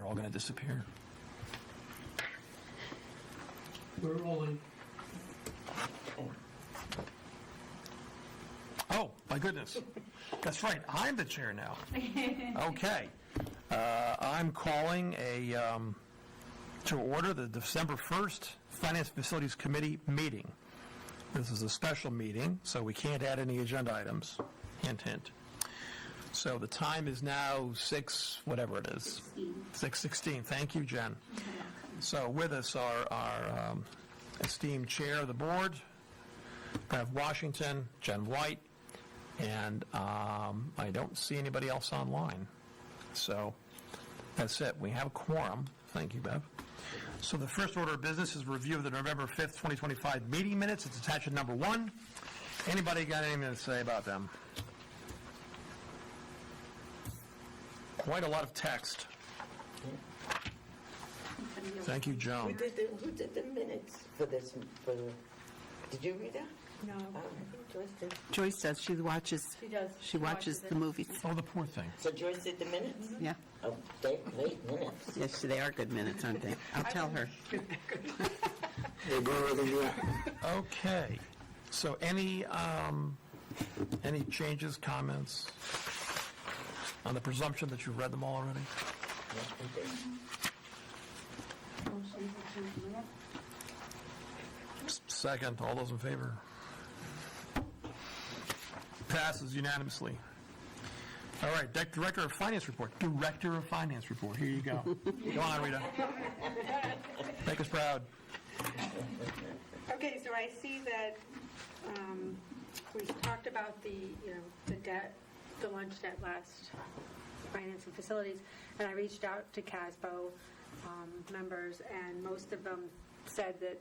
they're all going to disappear. We're rolling. Oh, my goodness. That's right. I'm the chair now. Okay. I'm calling to order the December 1st Finance Facilities Committee meeting. This is a special meeting, so we can't add any agenda items. Hint, hint. So the time is now 6, whatever it is. 6:16. Thank you, Jen. So with us are our esteemed chair of the board, Bev Washington, Jen White, and I don't see anybody else online. So that's it. We have a quorum. Thank you, Bev. So the first order of business is review of the November 5th, 2025 meeting minutes. It's attached to number 1. Anybody got anything to say about them? Quite a lot of text. Thank you, Joan. Who did the minutes for this? Did you read that? No. I think Joyce did. Joyce does. She watches. She does. She watches the movies. Oh, the poor thing. So Joyce did the minutes? Yeah. Oh, they late minutes. Yes, they are good minutes, aren't they? I'll tell her. Okay. So any changes, comments on the presumption that you've read them all already? Yes, they did. Second, all those in favor? Passes unanimously. All right, Director of Finance report. Director of Finance report. Here you go. Go on, Rita. Make us proud. Okay, so I see that we talked about the debt, the lunch debt last Finance and Facilities, and I reached out to CASBO members, and most of them said that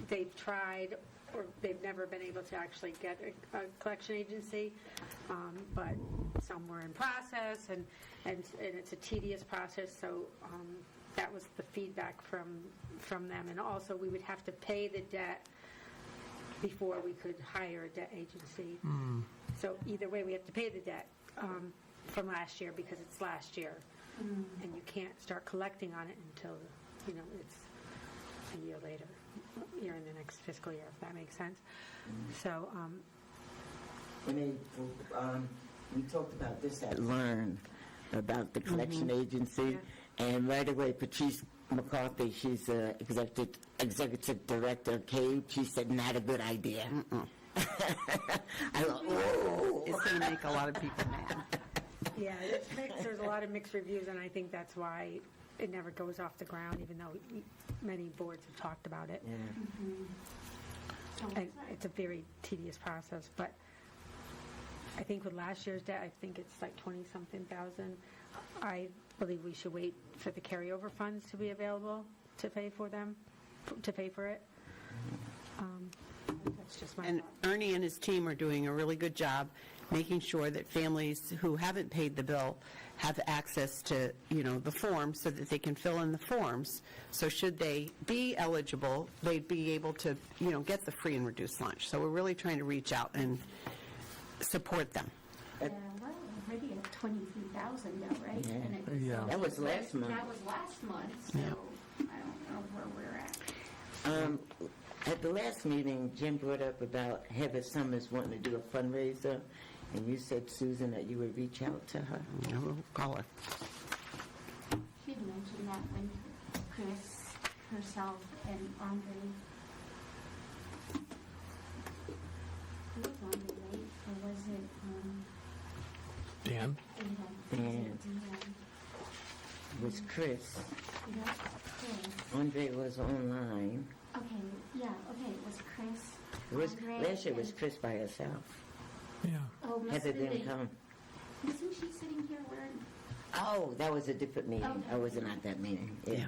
they've tried or they've never been able to actually get a collection agency, but some were in process, and it's a tedious process, so that was the feedback from them. And also, we would have to pay the debt before we could hire a debt agency. So either way, we have to pay the debt from last year because it's last year, and you can't start collecting on it until it's a year later. You're in the next fiscal year, if that makes sense. So, We talked about this at Learn, about the collection agency, Yeah. and right away Patrice McCarthy, she's executive director of CABE, she said, not a good idea. I go, oh. It's going to make a lot of people mad. yeah, it's mixed. There's a lot of mixed reviews, and I think that's why it never goes off the ground, even though many boards have talked about it. Yeah. And it's a very tedious process, but I think with last year's debt, I think it's like 20-something thousand. I believe we should wait for the carryover funds to be available to pay for them, to pay for it. That's just my And thought. Ernie and his team are doing a really good job making sure that families who haven't paid the bill have access to, the forms so that they can fill in the forms. So should they be eligible, they'd be able to, get the free and reduced lunch. So we're really trying to reach out and support them. Yeah, well, already at 23,000 though, right? Yeah. And it- Yeah. That was last month. That was last month, so Yeah. I don't know where we're at. At the last meeting, Jim brought up about Heather Summers wanting to do a fundraiser, and you said, Susan, that you would reach out to her. We'll call her. She had mentioned that when Chris, herself, and Andre, who was Andre, right? Or was it, Dan? Dan? It was Chris. Yeah, Chris. Andre was online. Okay, yeah, okay, it was Chris, It was, Andre, last year it was and- Chris by herself. Yeah. Oh, must Heather have been didn't the- come. Wasn't she sitting here wearing? Oh, that was a different meeting. Okay. I wasn't at that meeting. Yeah.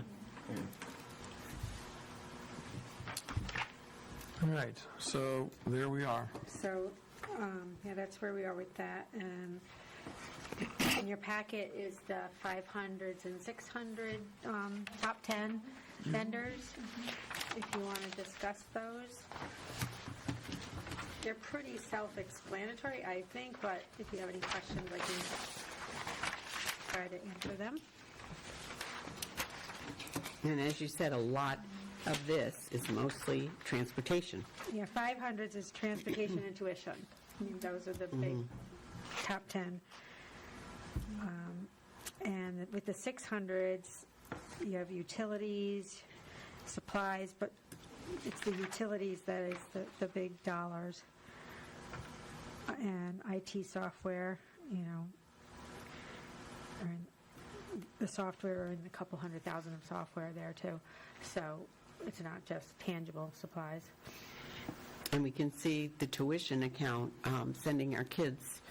All right. So there we are. So, that's where we are with that. And in your packet is the 500s and 600 top 10 vendors, if you want to discuss those. They're pretty self-explanatory, I think, but if you have any questions, I can try to answer them. And as you said, a lot of this is mostly transportation. Yeah, 500s is transportation and tuition. I mean, those are the big top 10. And with the 600s, you have utilities, supplies, but it's the utilities that is the big dollars. And IT software, the software are in a couple $100,000 of software there too. So it's not just tangible supplies. And we can see the tuition account, sending our kids,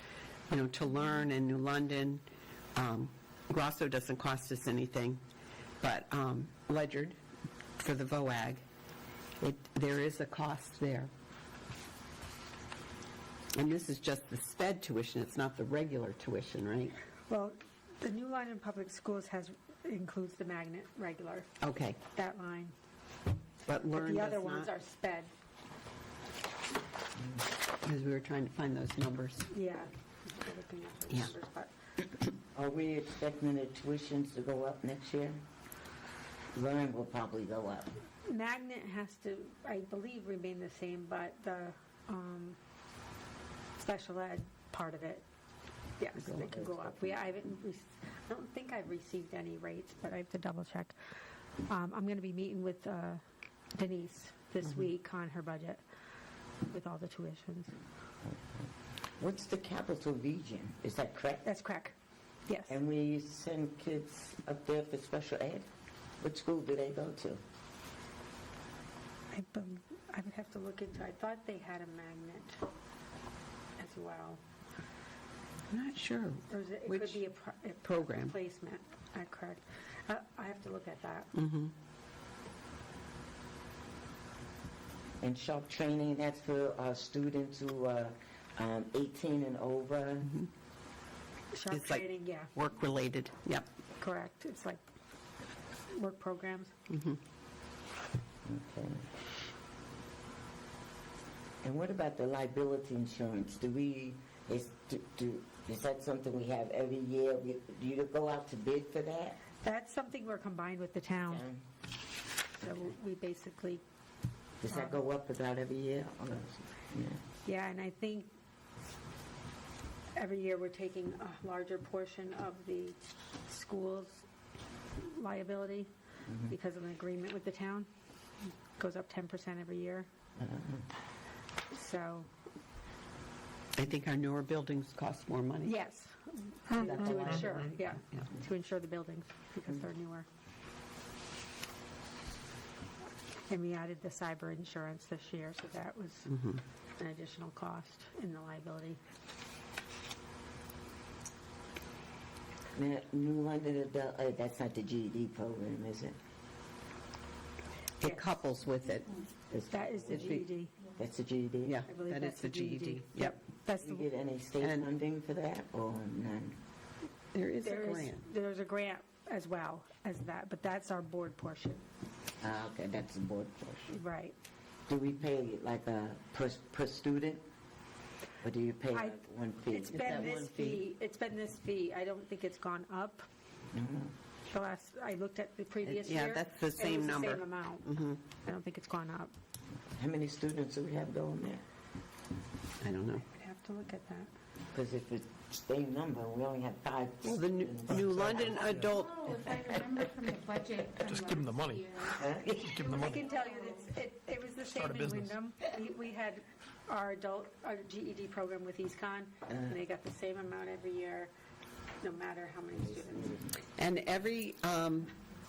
to learn in New London. Grosso doesn't cost us anything, but Ledyard for the VOAG, there is a cost there. And this is just the SPED tuition, it's not the regular tuition, right? Well, the New London Public Schools includes the magnet regular, Okay, that line. but But Learn the does other ones not, are sped. because we were trying to find those numbers. Yeah. We're looking at those Yeah. numbers, but Are we expecting the tuitions to go up next year? Learn will probably go up. magnet has to, I believe, remain the same, but the special ed part of it, yes, they can go up. I don't think I've received any rates, but I have to double check. I'm going to be meeting with Denise this week on her budget with all the tuitions. What's the capital region? Is that correct? That's correct. Yes. And we send kids up there for special ed? What school do they go to? I would have to look into, I thought they had a magnet as well. I'm not sure. Or is it Which could be a program? placement, correct. I have to look at that. And sharp training, that's for students who are 18 and over? Sharp It's like training, yeah, Work-related, yep. correct. It's like work programs. Okay. And what about the liability insurance? Is that something we have every year? Do you go out to bid for that? That's something we're combined with the town. So we basically, Does that go up about every year? Yeah. yeah, and I think every year we're taking a larger portion of the school's liability because of an agreement with the town. Goes up 10% every year. So, I think our newer buildings cost more money. yes, to insure, yeah, to insure the buildings because they're newer. And we added the cyber insurance this year, so that was an additional cost in the liability. Now, New London Adult, that's not the GED program, is it? It Yes. couples with it. That is the GED. That's the GED? Yeah, I believe that is that's the the GED. GED. Yep. That's Do the, you get any state And- funding for that or none? There is a grant. there's a grant as well as that, but that's our board portion, Okay, that's the board portion. right? Do we pay like a per student? Or do you pay I- like one fee? It's that been one this fee, it's been this fee. I don't think it's gone up. The last, I looked at the previous Yeah, year. that's the and same It number. was the same amount. I don't think it's gone up. How many students do we have going there? I don't know. I'd have to look at that. Because if it's same number, we only have 5 Well, the students. New London Adult, Oh, if I remember from the budget from Just give 'em the last money. year. Just give them the I money. can tell you that it was the Start same a in business. Wyndham. We had our GED program with EastCon, and they got the same amount every year, no matter how many students. and every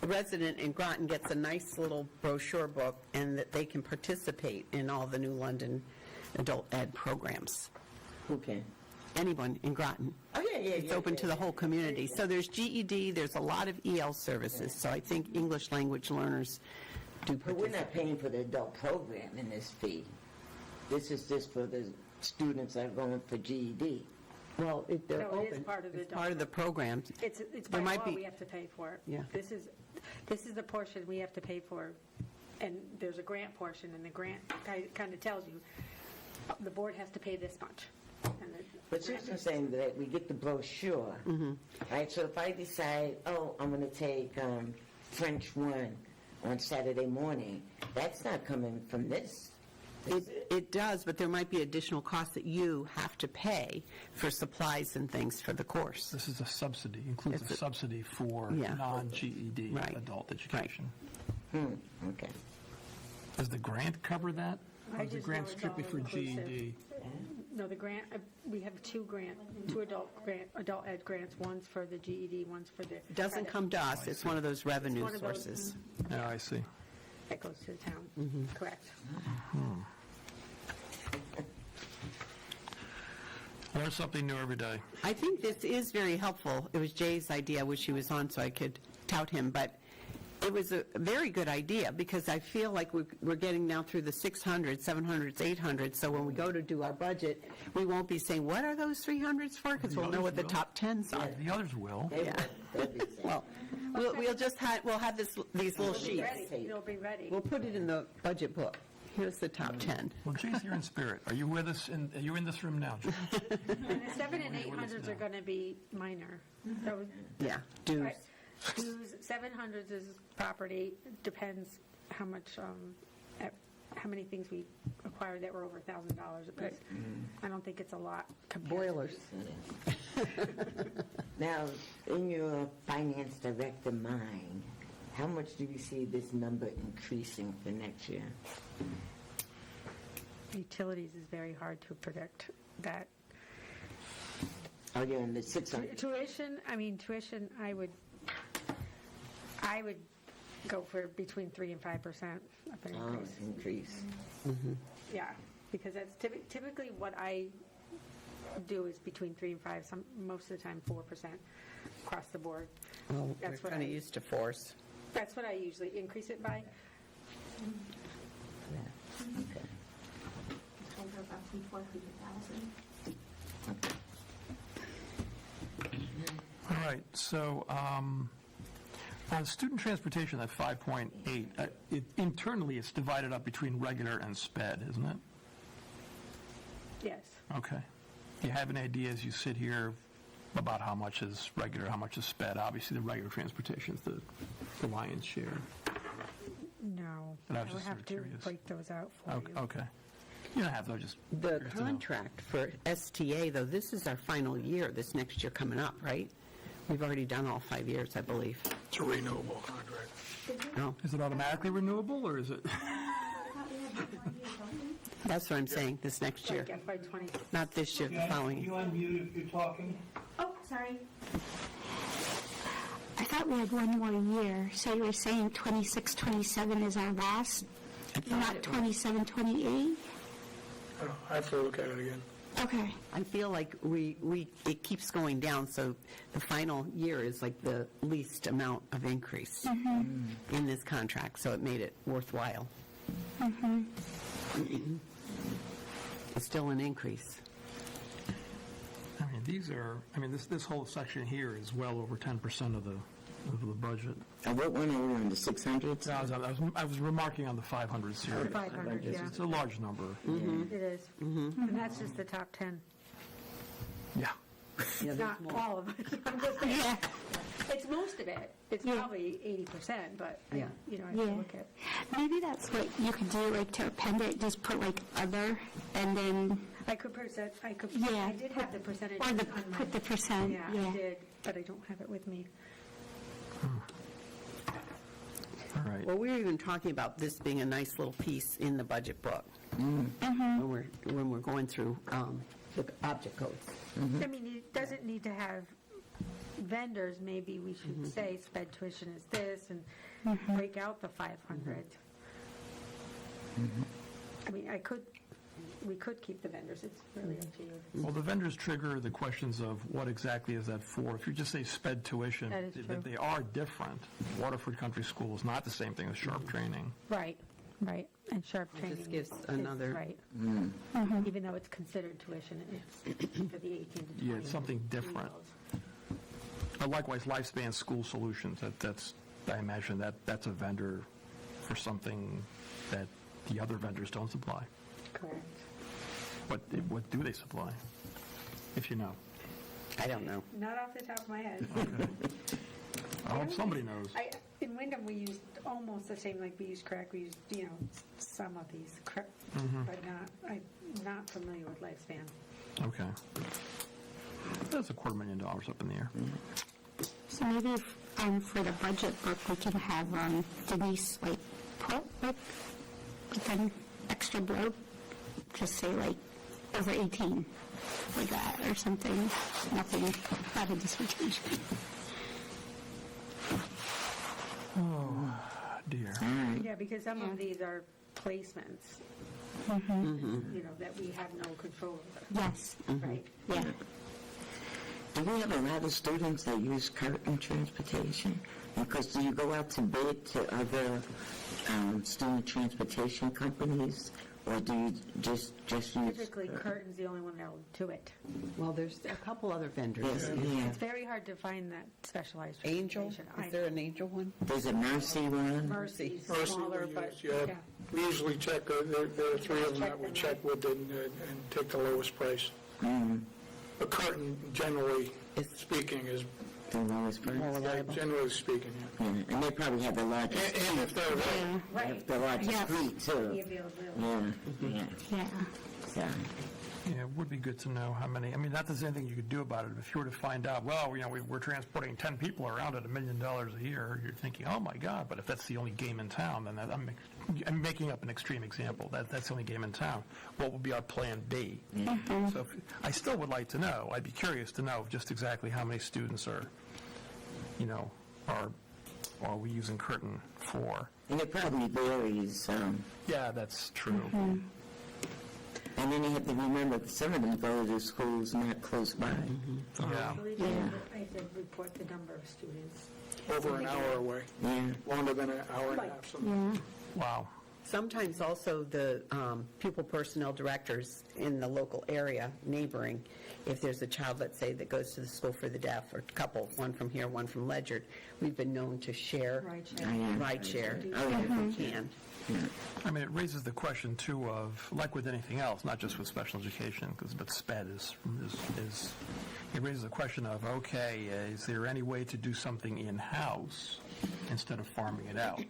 resident in Groton gets a nice little brochure book, and that they can participate in all the New London Adult Ed programs. Who can? Anyone in Groton. Oh, yeah. It's open to the whole community. So there's GED, there's a lot of EL services, so I think English language learners do But we're participate. not paying for the adult program in this fee. This is just for the students that are going for GED. Well, if they're No, it is open, part of the it's part of the program. It's There by might law be- we have to pay for it. Yeah. This is the portion we have to pay for, and there's a grant portion, and the grant kind of tells you, the board has to pay this much. And the But Susan's saying that we get the brochure, right? So if I decide, oh, I'm going to take French 1, on Saturday morning. That's not coming from this. It does, but there might be additional costs that you have to pay for supplies and things for the course. This is a subsidy, includes It's a a- subsidy for Yeah. non-GED Right. adult education. Okay. Does the grant cover that? I Or is the just grant know it's strictly all for inclusive. GED? No, the grant, we have two adult ed grants, one's for the GED, one's for the. Doesn't credit. come to us, it's one of those revenue one of those, sources. Yeah, I see. That goes to the town, correct. Learn something new every day. I think this is very helpful. It was Jay's idea, I wish he was on so I could tout him, but it was a very good idea because I feel like we're getting now through the 600s, 700s, 800s, so when we go to do our budget, we won't be saying, what are those 300s for? Because we'll know what the top 10s are. The others will. They Yeah. will. They'll be safe. Well, we'll just we'll have these little sheets. Ready, it'll be ready. We'll put it in the budget book. Here's the top 10. Well, Jay's here in spirit. Are you with us? Are you in this room now, Jay? And the 7 and 800s are going to be minor. So, Yeah, dues. right, dues, 700s is property, depends how much, how many things we acquired that were over $1,000 a piece. I don't think it's a lot compared to Boilers. Now, in your finance director mind, how much do you see this number increasing for next year? utilities is very hard to predict that. Oh, you're in the 600. Tuition, I would go for between 3 and 5% of an Oh, increase. increase. Yeah, because that's typically what I do is between 3 and 5, most of the time 4% across the board. Well, we're That's what kind of I- used to force. That's what I usually increase it by. Yeah. Okay. Over roughly 400,000. All right, so on student transportation, that 5.8, internally it's divided up between regular and sped, isn't it? Yes. Okay. Do you have an idea as you sit here about how much is regular, how much is sped? Obviously, the regular transportation is the lion's share. No. But I I was would just have sort to of curious. break those out for you. Okay. You don't have those, just The curious to know. contract for STA, though, this is our final year, this next year coming up, right? We've already done all 5 years, I believe. It's a renewable contract. No, Is it automatically renewable, or is it? that's what I'm saying, this next year. Like FY20. Not this year, the following. You unmute if you're talking. Oh, sorry. I thought we had one more year, so you were saying 26, 27 is our last, not 27, 28? I have to look at it again. Okay. I feel like it keeps going down, so the final year is like the least amount of increase in this contract, so it made it worthwhile. It's still an increase. This whole section here is well over 10% of the budget. What one are we on, the 600s? No, I was remarking on the 500 series. 500, yeah. It's a large number. It is. And that's just the top 10. Yeah. Not all of it. I'm just saying. It's most of it. It's probably 80%, but, I have to Yeah. look at. Maybe that's what you could do, like to append it, just put like other, and then, I Yeah. did have the percentage or on the, my. put the percent, Yeah, I did, but I don't have it with me. All right. Well, we're even talking about this being a nice little piece in the budget book when we're going through the object codes. I mean, it doesn't need to have vendors, maybe we should say sped tuition is this and break out the 500. I mean, we could keep the vendors, it's really up to you. Well, the vendors trigger the questions of what exactly is that for? If you just say sped tuition, That is true. they are different. Waterford Country School is not the same thing as sharp training. Right, and sharp training. just gives is another- Right. Even though it's considered tuition, it's for the 18 to 20. Yeah, it's something different. But likewise, Lifespan School Solutions, I imagine that's a vendor for something that the other vendors don't supply. Correct. What do they supply, if you know? I don't know. Not off the top of my head. I hope somebody knows. In Wyndham, we used almost the same, like we use crack, we use, some of these, but I'm not familiar with Lifespan. Okay. That's $250,000 up in the air. So maybe if, for the budget book, we can have Denise, like, put, like an extra blurb, just say, like, over 18, like that, or something. Nothing, not a dissertation. Dear. Yeah, because some of these are placements, that we have no control over, Yes, right? yeah. Do we have a lot of students that use Curtin transportation? Because do you go out to bid to other student transportation companies, or do you just use? Typically, Curtin's the only one that'll do it. Well, there's a couple other vendors. Yes, yeah. It's very hard to find that specialized Angel, transportation. is there an Angel one? There's a Mercy one. Mercy's Mercy smaller, we but, use, yeah. We usually check, there are three of them that we check with and take the lowest price. But Curtin, generally speaking, is, The lowest price. More reliable. generally speaking, yeah. Yeah, and they probably have the largest. And if they're available. They have the largest Yes. fleet the too. availability. Yeah. Yeah. Yeah. Yeah, it would be good to know how many. I mean, not that there's anything you could do about it. If you were to find out, well, we're transporting 10 people around at $1 million a year, you're thinking, oh my God. But if that's the only game in town, then I'm making up an extreme example. That's the only game in town. What would be our plan B? So I still would like to know. I'd be curious to know just exactly how many students are we using Curtin for? And it probably varies. Yeah, that's true. And then you have to remember that some of them go to schools not close by. Yeah. I have to report the number of students. Over an hour away, Yeah. longer than an hour and a half sometimes. Wow. Sometimes also the pupil personnel directors in the local area, neighboring, if there's a child, let's say, that goes to the school for the deaf, or a couple, one from here, one from Ledyard, we've been known to share ride share if we can. I mean, it raises the question, too, of, like with anything else, not just with special education, but SPED is it raises the question of, okay, is there any way to do something in-house instead of farming it out?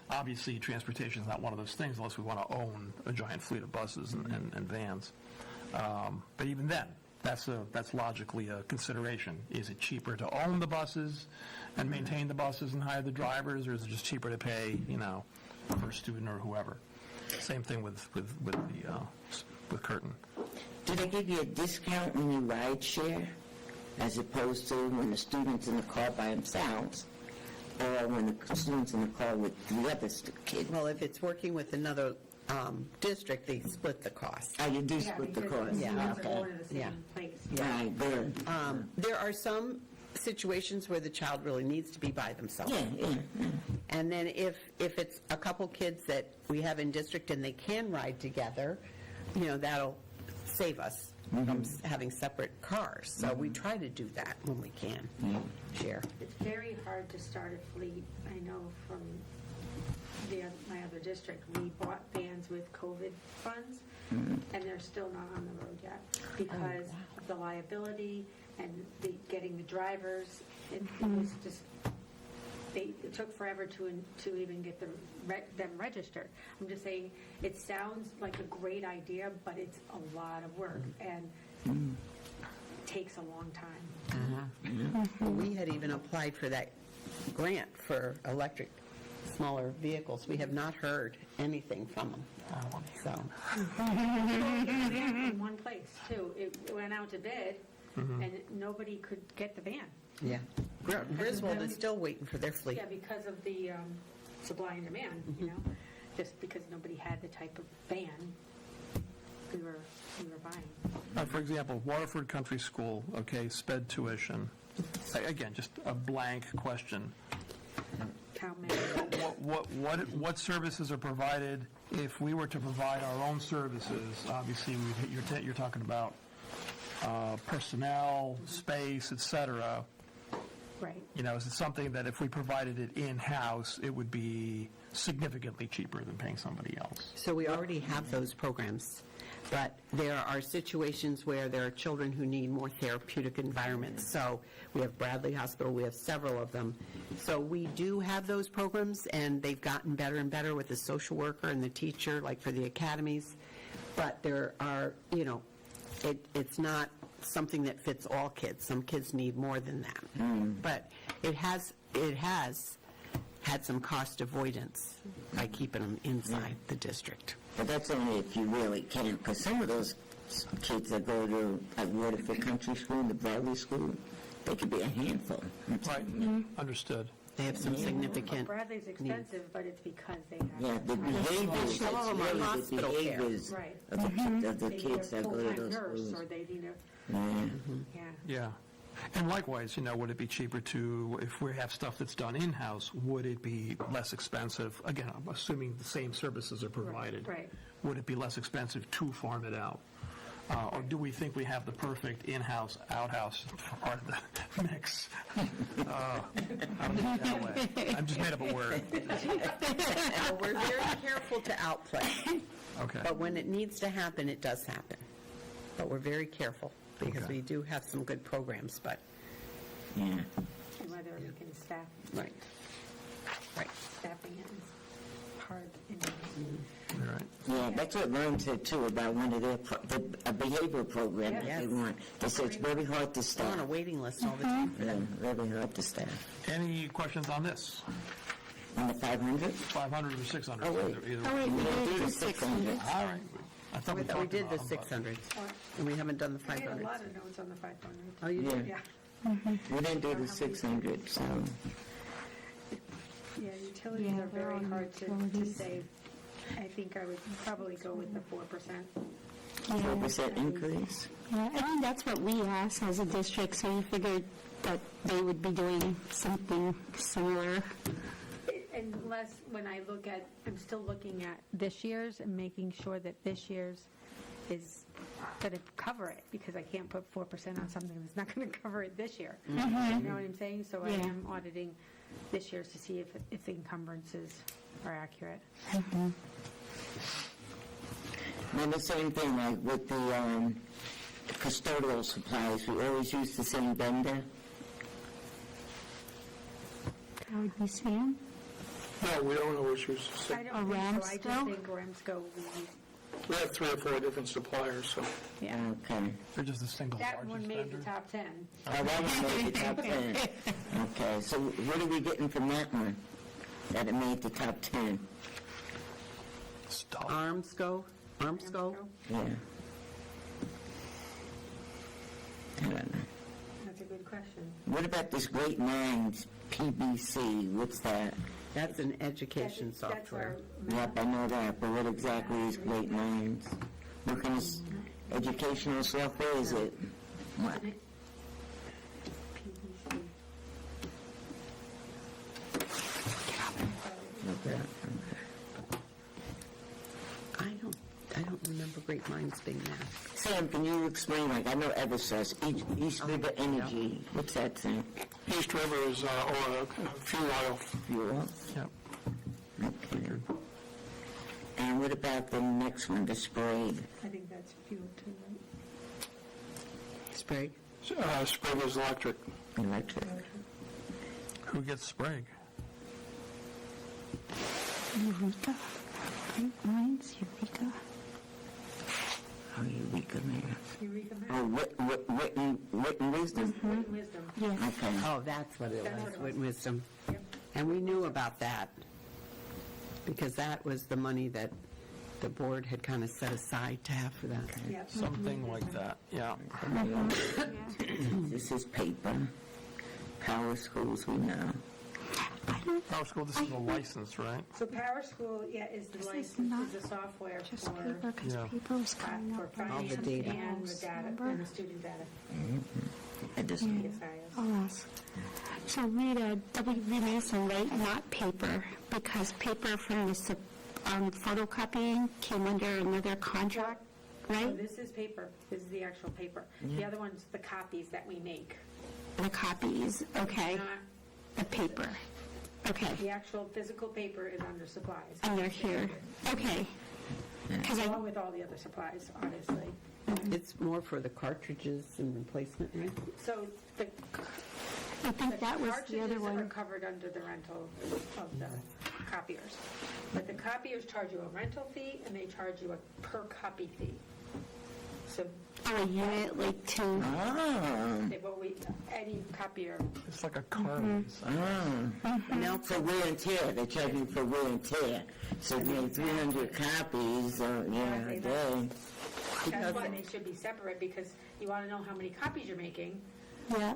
Obviously, transportation is not one of those things unless we want to own a giant fleet of buses and vans. But even then, that's logically a consideration. Is it cheaper to own the buses and maintain the buses and hire the drivers, or is it just cheaper to pay, per student or whoever? Same thing with Curtin. Do they give you a discount when you ride share, as opposed to when the student's in the car by themselves, or when the student's in the car with the other kids? Well, if it's working with another district, they split the cost. Oh, you do split the cost? Yeah, because the students are Okay. going to the Yeah. same place. Right, good. There are some situations where the child really needs to be by themselves. Yeah. And then if it's a couple kids that we have in district and they can ride together, that'll save us from having separate cars. So we try to do that when we can, share. It's very hard to start a fleet. I know from my other district, we bought vans with COVID funds, and they're still not on the road yet because of the liability and getting the drivers. It was just, it took forever to even get them registered. I'm just saying, it sounds like a great idea, but it's a lot of work and takes a long time. We had even applied for that grant for electric smaller vehicles. We have not heard anything from them. So, In one place, too. It went out to bid, and nobody could get the van. yeah. Griswold is still waiting for their fleet. Yeah, because of the supply and demand, just because nobody had the type of van we were buying. For example, Waterford Country School, okay, SPED tuition. Again, just a blank question. How many? What services are provided if we were to provide our own services? Obviously, you're talking about personnel, space, et cetera. Right. Is it something that if we provided it in-house, it would be significantly cheaper than paying somebody else? So we already have those programs. But there are situations where there are children who need more therapeutic environments. So we have Bradley Hospital, we have several of them. So we do have those programs, and they've gotten better and better with the social worker and the teacher, like for the academies. But there are, it's not something that fits all kids. Some kids need more than that. But it has had some cost avoidance by keeping them inside the district. But that's only if you really can, because some of those kids that go to like Waterford Country School, the Bradley School, they could be a handful. Right, understood. They have some significant Bradley's expensive, but it's because they have. Yeah, the behaviors, Some of it's them are really the hospital care. behaviors Right. of the They need kids a that go to full-time those nurse, schools. or they need a, Yeah. yeah. Yeah. And likewise, would it be cheaper to, if we have stuff that's done in-house, would it be less expensive? Again, I'm assuming the same services are provided. Right. Would it be less expensive to farm it out? Or do we think we have the perfect in-house, outhouse part of the mix? I don't think that way. I just made up a word. Well, we're very careful to outplay. Okay. But when it needs to happen, it does happen. But we're very careful, because Okay. we do have some good programs, but, Yeah. And whether we can staff, right. Right. staffing it is hard. All right. Yeah, that's what Lauren said too about one of their, a behavioral program that they Yes. want. They say it's very hard to They're staff. on a waiting list all the time. Yeah, very hard to staff. Any questions on this? On the 500? 500 or 600? Oh, wait. Either Oh, way. wait, We don't do we the did 600. All right. I thought We we thought we talked did the about them, but- 600s, and we haven't done the I had a 500s. lot of notes on the 500. Oh, you did? Yeah. Yeah, We didn't do the 600, so, yeah, utilities Yeah, are they're very all hard to utilities. save. I think I would probably go with the 4%. 4% increase. Yeah, I think that's what we asked as a district, so we figured that they would be doing something similar. Unless, when I look at, I'm still looking at this year's and making sure that this year's is going to cover it, because I can't put 4% on something that's not going to cover it this year. You know what I'm saying? So I Yeah. am auditing this year's to see if the encumbrances are accurate. And the same thing, like with the custodial supplies, we always use the same vendor. That would be Sam. No, we don't always use the I same. don't think so. I just Ramsco? think Ramsco, We have 3 or 4 different suppliers, so. yeah. Okay. They're just the single That largest one made the vendor. top 10. Oh, that one made the top 10. Okay, so what are we getting from that one? That it made the top 10? Stuff. Armsco? Yeah. I don't know. That's a good question. What about this Great Minds PBC? What's that? That's an education That's our software. Yep, I know that, but what exactly is Great Minds? What kind of educational software is it? What? PVC. Okay. I don't remember Great Minds being there. Sam, can you explain, like, I know Eversource, East River Energy, what's that thing? East River is oil, fuel oil. Fuel? Yep. Okay. And what about the next one, the Sprague? I think that's fuel too, right? Sprague? Sprague is electric. Electric. Who gets Sprague? Eureka. Great Minds, Eureka. Oh, Eureka, man. Eureka Oh, Witten Wisdom? Wisdom. Yes. Okay. Oh, that's what it That's was, what it was. Witten Wisdom. Yep. And we knew about that, because that was the money that the board had kind of set aside to have for that. Yep. Something like that, yeah. This is paper. Power schools, we know. Power School, this is a license, right? So Power School, yeah, is the This is license, not is the software Just for paper, because Yeah. paper was coming for up. with finance data. and the data, and the student data. I just, Yes, I am. I'll ask. So Rita, W.B. Mason, right, not paper, because paper from the photocopying came under another contract, So right? this is paper, this is the actual paper. The other one's the copies that we make, The copies, okay, not, the paper, okay, the actual physical paper is under supplies. under here, okay. Because along with all the other supplies, obviously. It's more for the cartridges and replacement, right? So the I think that was the other cartridges are one. covered under the rental of the copiers. But the copiers charge you a rental fee, and they charge you a per copy fee. So Oh, a unit, like two. any copier, It's like a car lease. Now, For wear and tear, they're charging for wear and tear. So if you have 300 copies, yeah, a day. that's why they should be separate, because you want to know how many copies you're making, Yeah.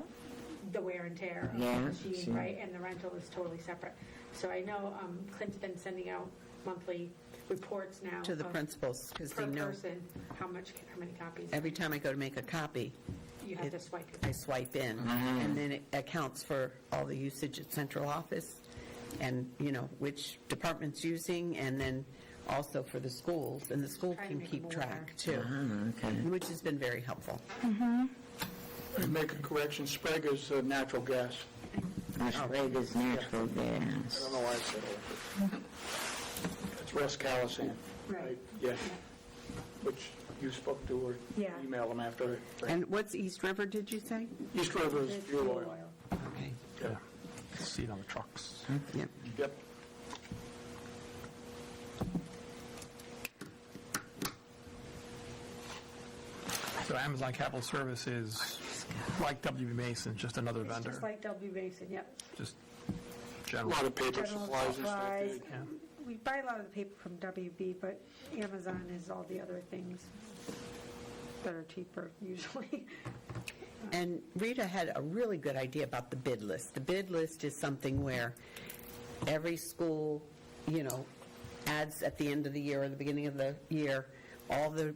the wear and tear of Yeah, the machine, sure. right? And the rental is totally separate. So I know Clint's been sending out monthly reports now. to the of principals, because they Per know person, how many copies. every time I go to make a copy, You have to swipe I your. swipe in, and then it accounts for all the usage at central office, and, which department's using, and then also for the schools, and the school Try to can make keep them track, aware. too, Okay. which has been very helpful. And make a correction, Sprague's natural gas. Sprague's natural gas. I don't know why I said electric. It's Russ Callison. Right. Yeah. Which you spoke to or Yeah. emailed him after. And what's East River, did you say? East River's It's fuel oil. Okay, Yeah. See it on the trucks. yep. Yep. So Amazon Capital Service is like WB Mason, just another It's vendor, just like W. Mason, yep. just A general. lot of paper General supplies and stuff. supplies. Yeah. We buy a lot of the paper from WB, but Amazon is all the other things that are cheaper usually. And Rita had a really good idea about the bid list. The bid list is something where every school, adds at the end of the year or the beginning of the year, all the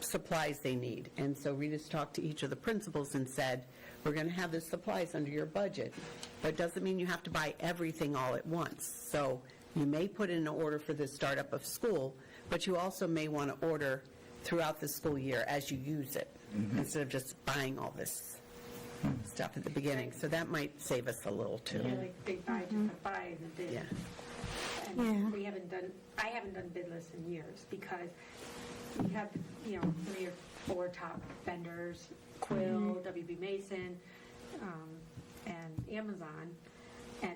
supplies they need. And so Rita's talked to each of the principals and said, we're going to have the supplies under your budget, but it doesn't mean you have to buy everything all at once. So you may put in an order for the startup of school, but you also may want to order throughout the school year as you use it, instead of just buying all this stuff at the beginning. So that might save us a little, too. They're like big buy, just a buy in the bid. Yeah. And I haven't done bid lists in years, because you have, 3 or 4 top vendors, Quill, WB Mason, and Amazon, and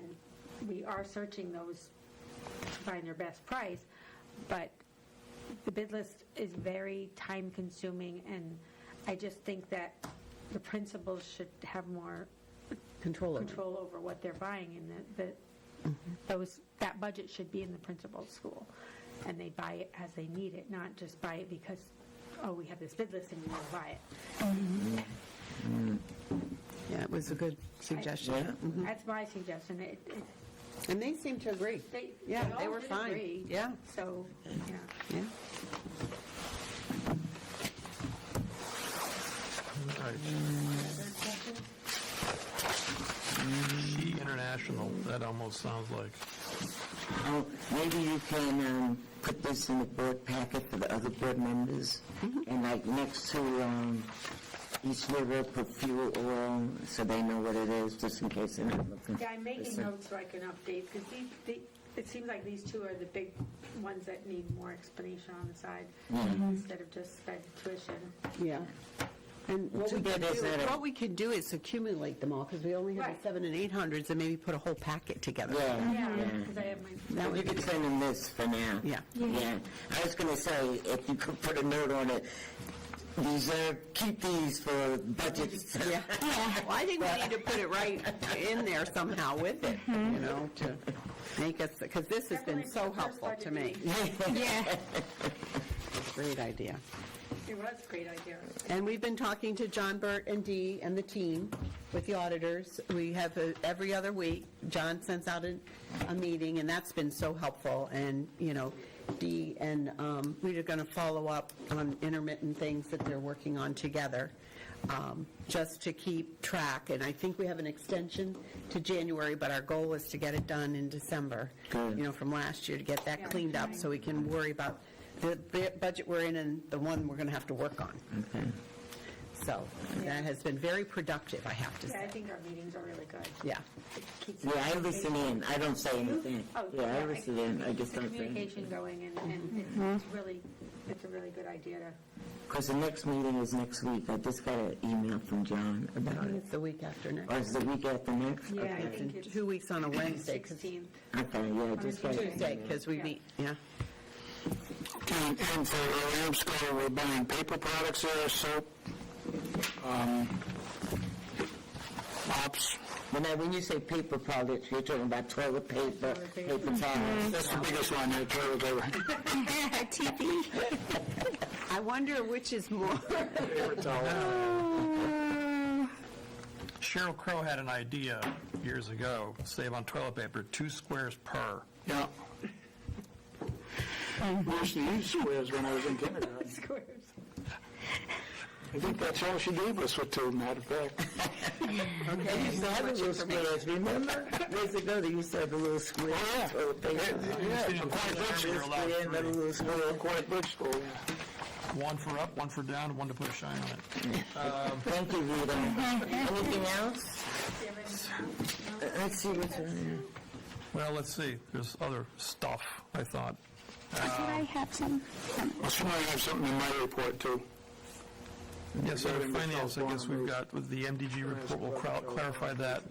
we are searching those to find their best price, but the bid list is very time-consuming, and I just think that the principals should have more Control over it. control over what they're buying, and that budget should be in the principal's school, and they buy it as they need it, not just buy it because, we have this bid list and we want to buy it. Yeah, it was a good suggestion. That's my suggestion. And they seem to agree. Yeah, they all were did fine. agree. Yeah. So, yeah. Yeah. All right. She International, that almost sounds like, Oh, maybe you can put this in the board packet for the other board members, and like next to East River, put fuel oil, so they know what it is, just in case they're not looking. Yeah, I'm making notes so I can update, because it seems like these two are the big ones that need more explanation on the side, instead of just fed tuition. Yeah. And Too bad there's not a- what we could do is accumulate them all, because we only have Right. the 700 and 800s, and maybe put a whole packet together. Yeah, because I have my. That You would could send them this for now. Yeah. Yeah. I was going to say, if you could put a note on it, keep these for budgets. Yeah. Well, I think we need to put it right in there somehow with it, to make us, because this has been so helpful to me. Yeah. Great idea. It was a great idea. And we've been talking to John Burt and Dee and the team with the auditors. We have every other week, John sends out a meeting, and that's been so helpful. And, Dee and we are going to follow up on intermittent things that they're working on together, just to keep track. And I think we have an extension to January, but our goal is to get it done in December, Good. from last year, to get that Yeah, cleaned up so we can worry about the budget we're in and the one we're going to have to work on. Okay. So that has been very productive, I have to Yeah, I say. think our meetings are really good. Yeah. It keeps Yeah, I listen in. I don't say anything. Oh, Yeah, I listen in. I just the don't say anything. communication going, and it's really it's a really good idea to, Because the next meeting is next week. I just got an email from John I about think it. it's the week after next. Or is it the week after next? yeah, I Okay. think it's 2 weeks on a Wednesday, 'cause- 16th. Okay, yeah, just got an Tuesday, email. because we meet, yeah. And for Lamb School, we're buying paper products there, soap, mops. When you say paper products, you're talking about toilet paper, paper towels. That's the biggest one there, toilet paper. TV. I wonder which is more. Paper towel. Cheryl Crow had an idea years ago, save on toilet paper, 2 squares per. Yeah. We used to use squares when I was in kindergarten. Squares. I think that's all she gave us with 2, matter of fact. They used to have the little squares, remember? Years ago, they used to have the little squares. Toilet paper. Yeah, it's a quite good You're school. allowed Yeah, another little square. Quite good school, yeah. 1 for up, 1 for down, 1 to put a shine on it. Thank you, Rita. Anything else? Let's see what's on there. Well, let's see, there's other stuff, I thought. Could I have some? Well, somebody have something in my report, too. Yes, under finance, I guess we've got, with the MDG report, we'll clarify that.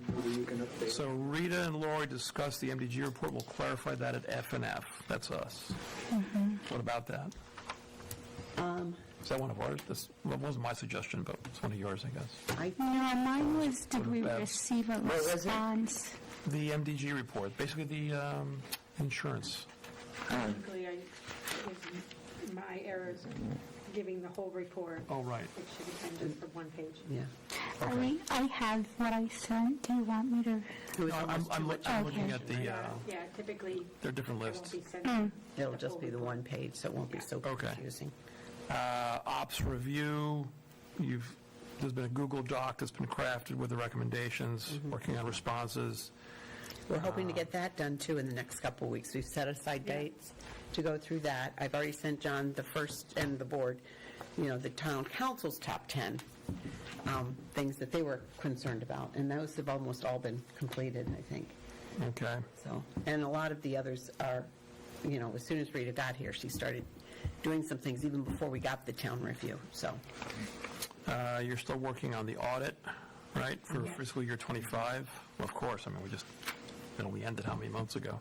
So Rita and Lori discussed the MDG report, we'll clarify that at F and F. That's us. What about that? Is that one of ours? This wasn't my suggestion, but it's one of yours, I guess. No, mine was, did we Bev. receive a was it? response? The MDG report, basically the insurance. Basically, it was my errors giving the whole report. Oh, right. It should have been just the one page. Yeah. I have what I sent. Do you want me to? It was No, almost I'm too much. looking at the, Yeah, typically. they're different I won't lists. be sending It'll the just whole be the report. one page, so it won't be so Okay. confusing. Ops review, there's been a Google Doc that's been crafted with the recommendations, working on responses. We're hoping to get that done, too, in the next couple of weeks. We've set aside dates to go through that. I've already sent John the first, and the board, the town council's top 10 things that they were concerned about, and those have almost all been completed, I think. Okay. So, and a lot of the others are, as soon as Rita got here, she started doing some things even before we got the town review, so. You're still working on the audit, right, for fiscal year '25? Well, of course, I mean, we ended how many months ago?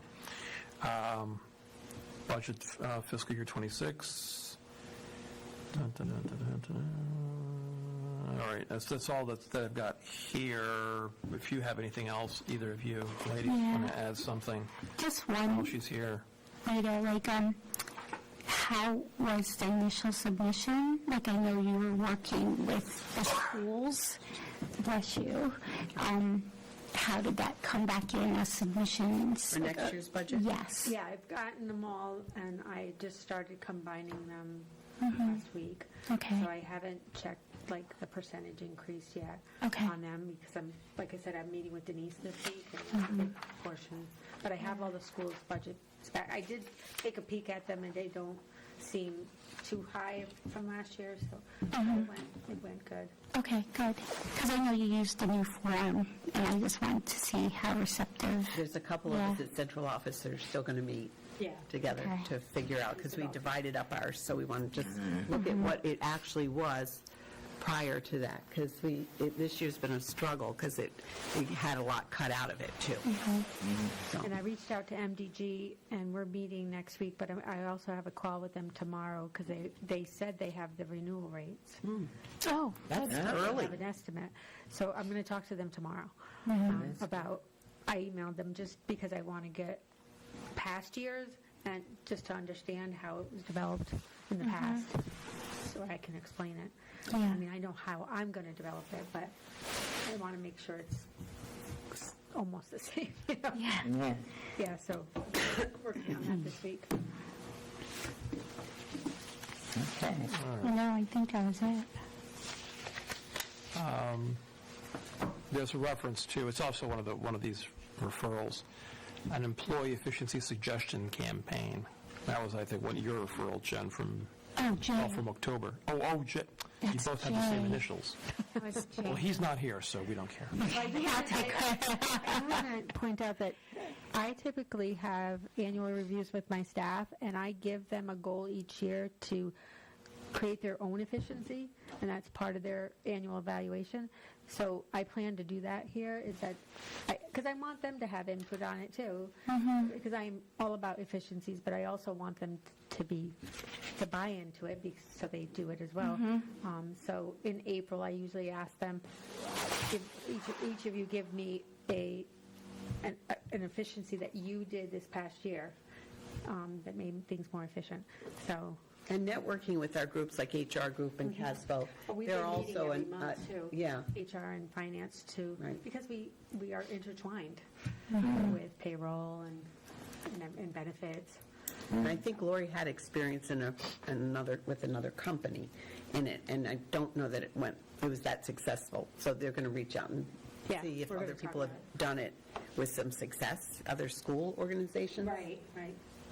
Budget fiscal year '26. All right, that's all that I've got here. If you have anything else, either of you ladies want to add something Just while one, she's here? Rita, how was the initial submission? Like, I know you were working with the schools, bless you. How did that come back in as submissions? For next year's budget? Yes. Yeah, I've gotten them all, and I just started combining them last week. Okay. So I haven't checked, like, the percentage increase yet Okay. on them, because like I said, I'm meeting with Denise this week, and that's a big portion. But I have all the schools' budgets back. I did take a peek at them, and they don't seem too high from last year, so it went good. Okay, good. Because I know you used the new form, and I just wanted to see how receptive. There's a couple of us at central office that are still going to meet Yeah. together Okay. to figure out, because we divided up ours, so we want to just look at what it actually was prior to that, because this year's been a struggle, because we had a lot cut out of it, too. So, And I reached out to MDG, and we're meeting next week, but I also have a call with them tomorrow, because they said they have the renewal rates. Oh, that's They early. have an estimate. So I'm going to talk to them tomorrow about, I emailed them just because I want to get past years and just to understand how it was developed in the past, so I can explain it. Yeah. I mean, I know how I'm going to develop it, but I want to make sure it's almost the same. yeah. Yeah. Yeah, so working on that this week. Okay. No, I think that was it. There's a reference to, it's also one of these referrals, an employee efficiency suggestion campaign. That was, I think, your referral, Jen, from Oh, Jay. from October. Oh, You both have the same initials. Was Well, he's not here, so we don't care. I want to point out that I typically have annual reviews with my staff, and I give them a goal each year to create their own efficiency, and that's part of their annual evaluation. So I plan to do that here, is that, because I want them to have input on it too, because I'm all about efficiencies, but I also want them to buy into it, so they do it as well. So in April, I usually ask them, each of you give me an efficiency that you did this past year that made things more efficient. So. And networking with our groups like HR Group and CASBO, But we've they're been meeting also, every month, too. yeah. HR and finance, too. Right. Because we are intertwined with payroll and benefits. And I think Lori had experience with another company in it, and I don't know that it was that successful. So they're going to reach out and Yeah, see if we're gonna other talk people have about done it with some success, other school organizations. Right.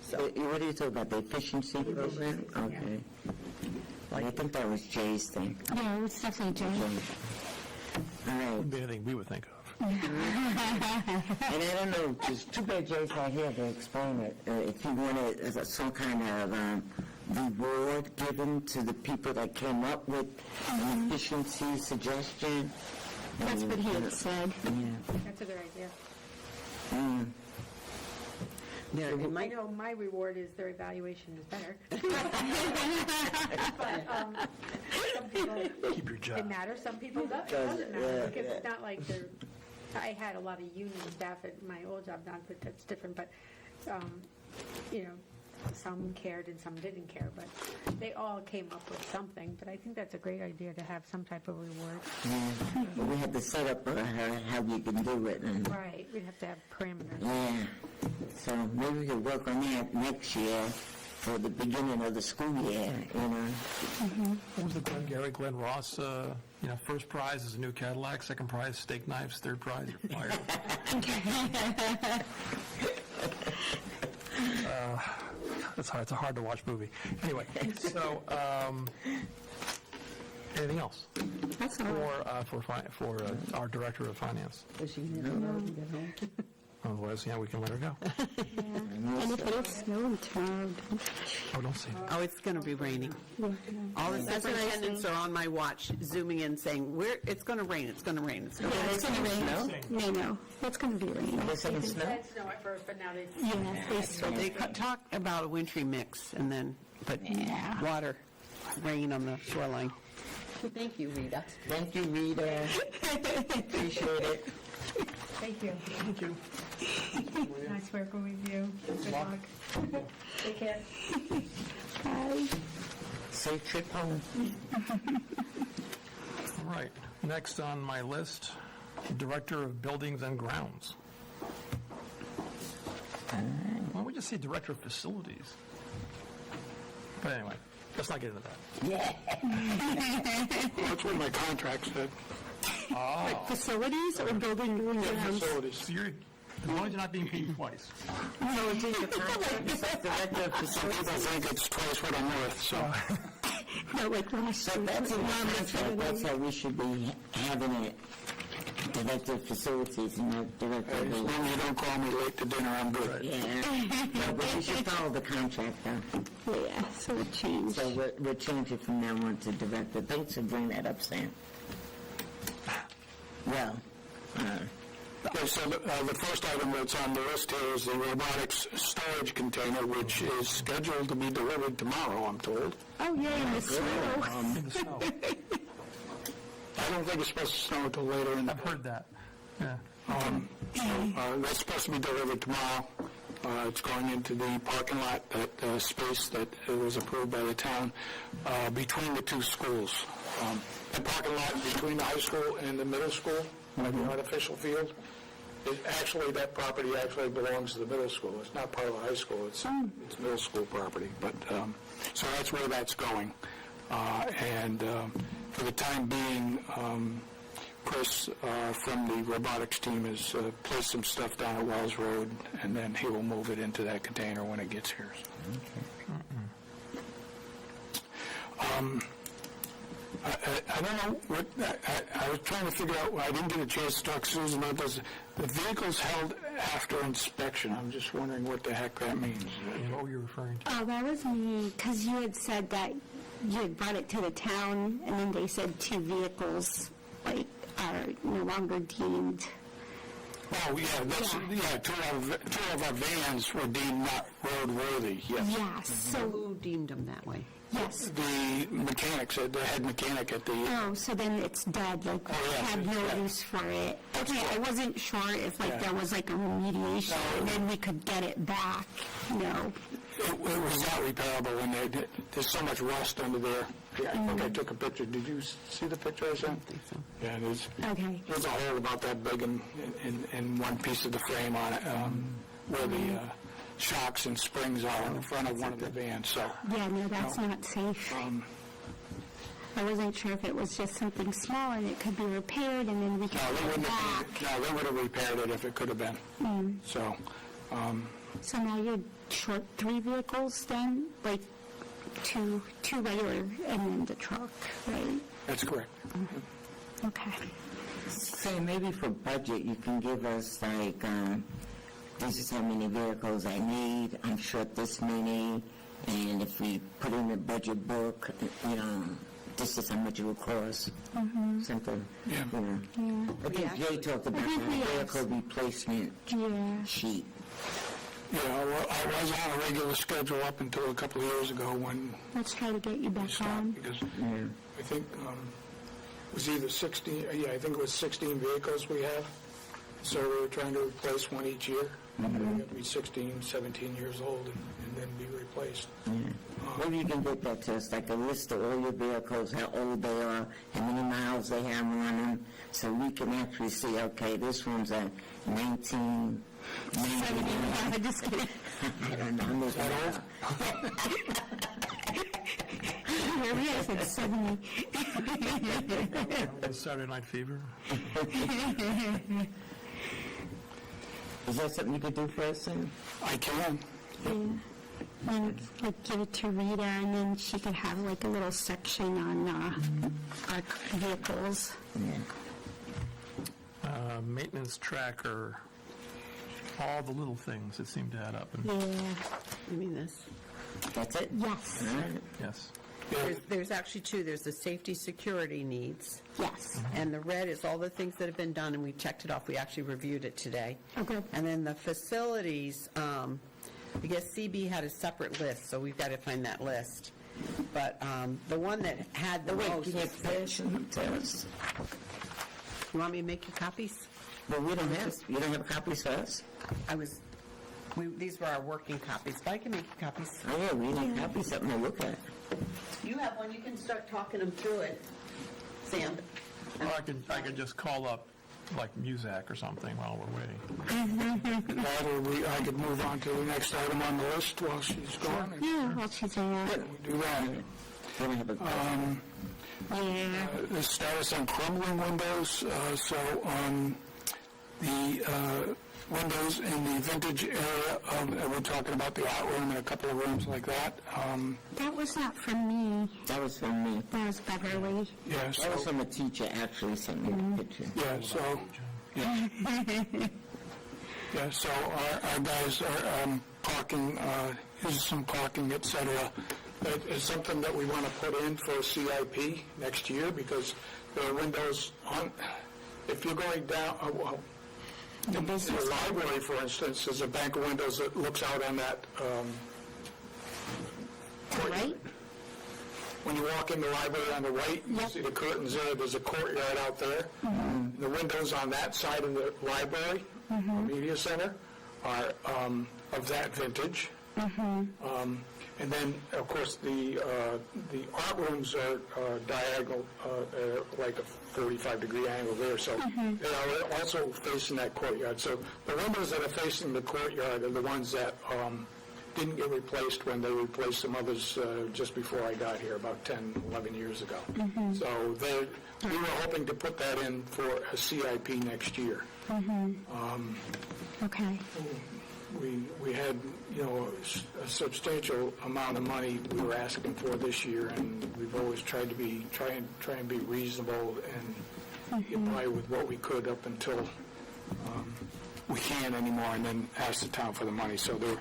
What are you talking about, the efficiency program? Okay. Well, I think that was Jay's thing. Yeah, it's definitely Jay. All right. Wouldn't be anything we would think of. And I don't know, just too bad Jay's not here to explain it. If you wanted some kind of reward given to the people that came up with an efficiency suggestion. That's what he had said. Yeah. That's a good idea. It I might, know my reward is their evaluation is better. But some people, Keep your job. it matters, some people it doesn't matter. Because it's not like I had a lot of union staff at my old job, not that that's different, but, some cared and some didn't care, but they all came up with something. But I think that's a great idea to have some type of reward. Yeah. But we had to set up how we can do it. And, Right, we'd have to have parameters. yeah. So maybe we could work on that next year for the beginning of the school year, What was the Glenn Ross, first prize is a new Cadillac, second prize steak knives, third prize fire. It's a hard to watch movie. Anyway, so anything else That's all right. for our director of finance? does she need to go and get home? Otherwise, we can let her go. And if it's snowing tomorrow, Oh, don't say that. Oh, it's going to be raining. yeah. All the That's what I superintendents think. are on my watch, zooming in, saying, it's going to rain, it's going to rain, it's going to Yeah, rain. it's going to rain. No, it's going to be raining. They're saying They snow? said snow at first, but now they. Yeah, they swear. They talk about a wintry mix, and then put water, rain on the shoreline. Thank you, Rita. Thank you, Rita. Appreciate it. Thank you. Thank you. Nice working with you. Good luck. Take care. Bye. Safe trip home. All right. Next on my list, Director of Buildings and Grounds. Why don't we just say Director of Facilities? But anyway, let's not get into that. That's what my contract said, Facilities or building grounds? facilities. So as long as you're not being paid twice. So it's in the contract, it's like director of I facilities. think it's twice what I'm worth, so. No, like last So year. that's in the contract, that's how we should be having it. Director of facilities and not director As of long buildings. as you don't call me late to dinner, I'm good. Yeah. No, but we should follow the contract though. Yeah, so it changed. So we'll change it from now on to director. Thanks for bringing that up, Sam. Well, Okay, so the first item that's on the list here is the robotics storage container, which is scheduled to be delivered tomorrow, I'm told. Oh, yeah, in the snow. In the snow. I don't think it's supposed to snow until later in the... I've heard that. Yeah. That's supposed to be delivered tomorrow. It's going into the parking lot, that space that was approved by the town, between the two schools. The parking lot between the high school and the middle school, like the artificial field, that property actually belongs to the middle school. It's not part of the high school. It's middle school property. But so that's where that's going. And for the time being, Chris from the robotics team has placed some stuff down at Wells Road, and then he will move it into that container when it gets here. I don't know what, I was trying to figure out, I didn't get a chance to talk to Susan about this. The vehicle's held after inspection. I'm just wondering what the heck that means. What were you referring to? Oh, that was me, because you had said that you had brought it to the town, and then they said 2 vehicles, like, are no longer deemed. Oh, yeah, that's, yeah, two of our vans were deemed not roadworthy, yes. Yes, so, Who deemed them that way? yes. The mechanics, the head mechanic at the, Oh, so then it's dead, like, Oh, yeah, had no yeah. use for it. Okay, I wasn't sure if, like, there was, like, a remediation, and then we could get it back, no. it was not repairable, and there's so much rust under there. Yeah, I think I took a picture. Did you see the picture I sent? I think so. Yeah, Okay. there's a hole about that big in one piece of the frame on it, where the shocks and springs are in the front of one of the vans, so. Yeah, no, that's not safe. I wasn't sure if it was just something small and it could be repaired and then we could No, they get it wouldn't back. have, no, they would have repaired it if it could have been. So, So now you're short 3 vehicles then? Like two regular and then the truck, right? that's correct. Okay. Say, maybe for budget, you can give us like, this is how many vehicles I need, I'm short this many, and if we put in the budget book, you know, this is how much it will cost. Something, Yeah. you know. I think Jay talked about think we the have- vehicle replacement Yeah. sheet. Yeah, well, I was on a regular schedule up until a couple of years ago when Let's try to get you we back stopped, on. because I think it was either 16, I think it was 16 vehicles we have, so we were trying to replace one each year. They have to be 16, 17 years old and then be replaced. Maybe you can get that to us, like a list of all your vehicles, how old they are, how many miles they have on them, so we can actually see, okay, this one's a 19... I'm just kidding. I don't know, I'm making it up. Here we are, said 70. Saturday Night Fever? Is that something you could do for us, Sam? I can. Yeah. And like give it to Rita, and then she could have like a little section on our vehicles. Maintenance tracker, all the little things that seem to add up. And Yeah. You mean this? That's it? Yes. All right. yes. There's actually 2. There's the safety security needs, Yes. and the red is all the things that have been done, and we checked it off. We actually reviewed it today. Oh, good. And then the facilities, I guess CB had a separate list, so we've got to find that list. But the one that had the most... Can you fashion to us? You want me to make you copies? Well, you don't have copies for us? These were our working copies, but I can make you copies. Oh, yeah, we need copies, something to look at. You have one, you can start talking them through it, Sam. Or I could just call up, like, Muzak or something while we're waiting. Or I could move on to the next item on the list while she's gone. Yeah, well, she's there. Do that. We don't have a... Yeah. The status on crumbling windows, so on the windows in the vintage area, we're talking about the art room and a couple of rooms like that. That was not from me. That was from me. That was Beverly. Yeah, That was so, from a teacher, actually, sent me the picture. yeah, so, yeah. Yeah, so our guys are parking, here's some parking, et cetera. That is something that we want to put in for CIP next year, because the windows on, if you're going down, in the library, for instance, there's a bank of windows that looks out on that, Right? when you walk in the library on the right, you see the curtains there, there's a courtyard out there. The windows on that side of the library, media center, are of that vintage. And then, of course, the art rooms are diagonal, like a 45-degree angle there, so they are also facing that courtyard. So the windows that are facing the courtyard are the ones that didn't get replaced when they replaced some others just before I got here, about 10, 11 years ago. So we were hoping to put that in for a CIP next year. Okay. we had, a substantial amount of money we were asking for this year, and we've always tried to try and be reasonable and get by with what we could up until we can't anymore, and then ask the town for the money. So we're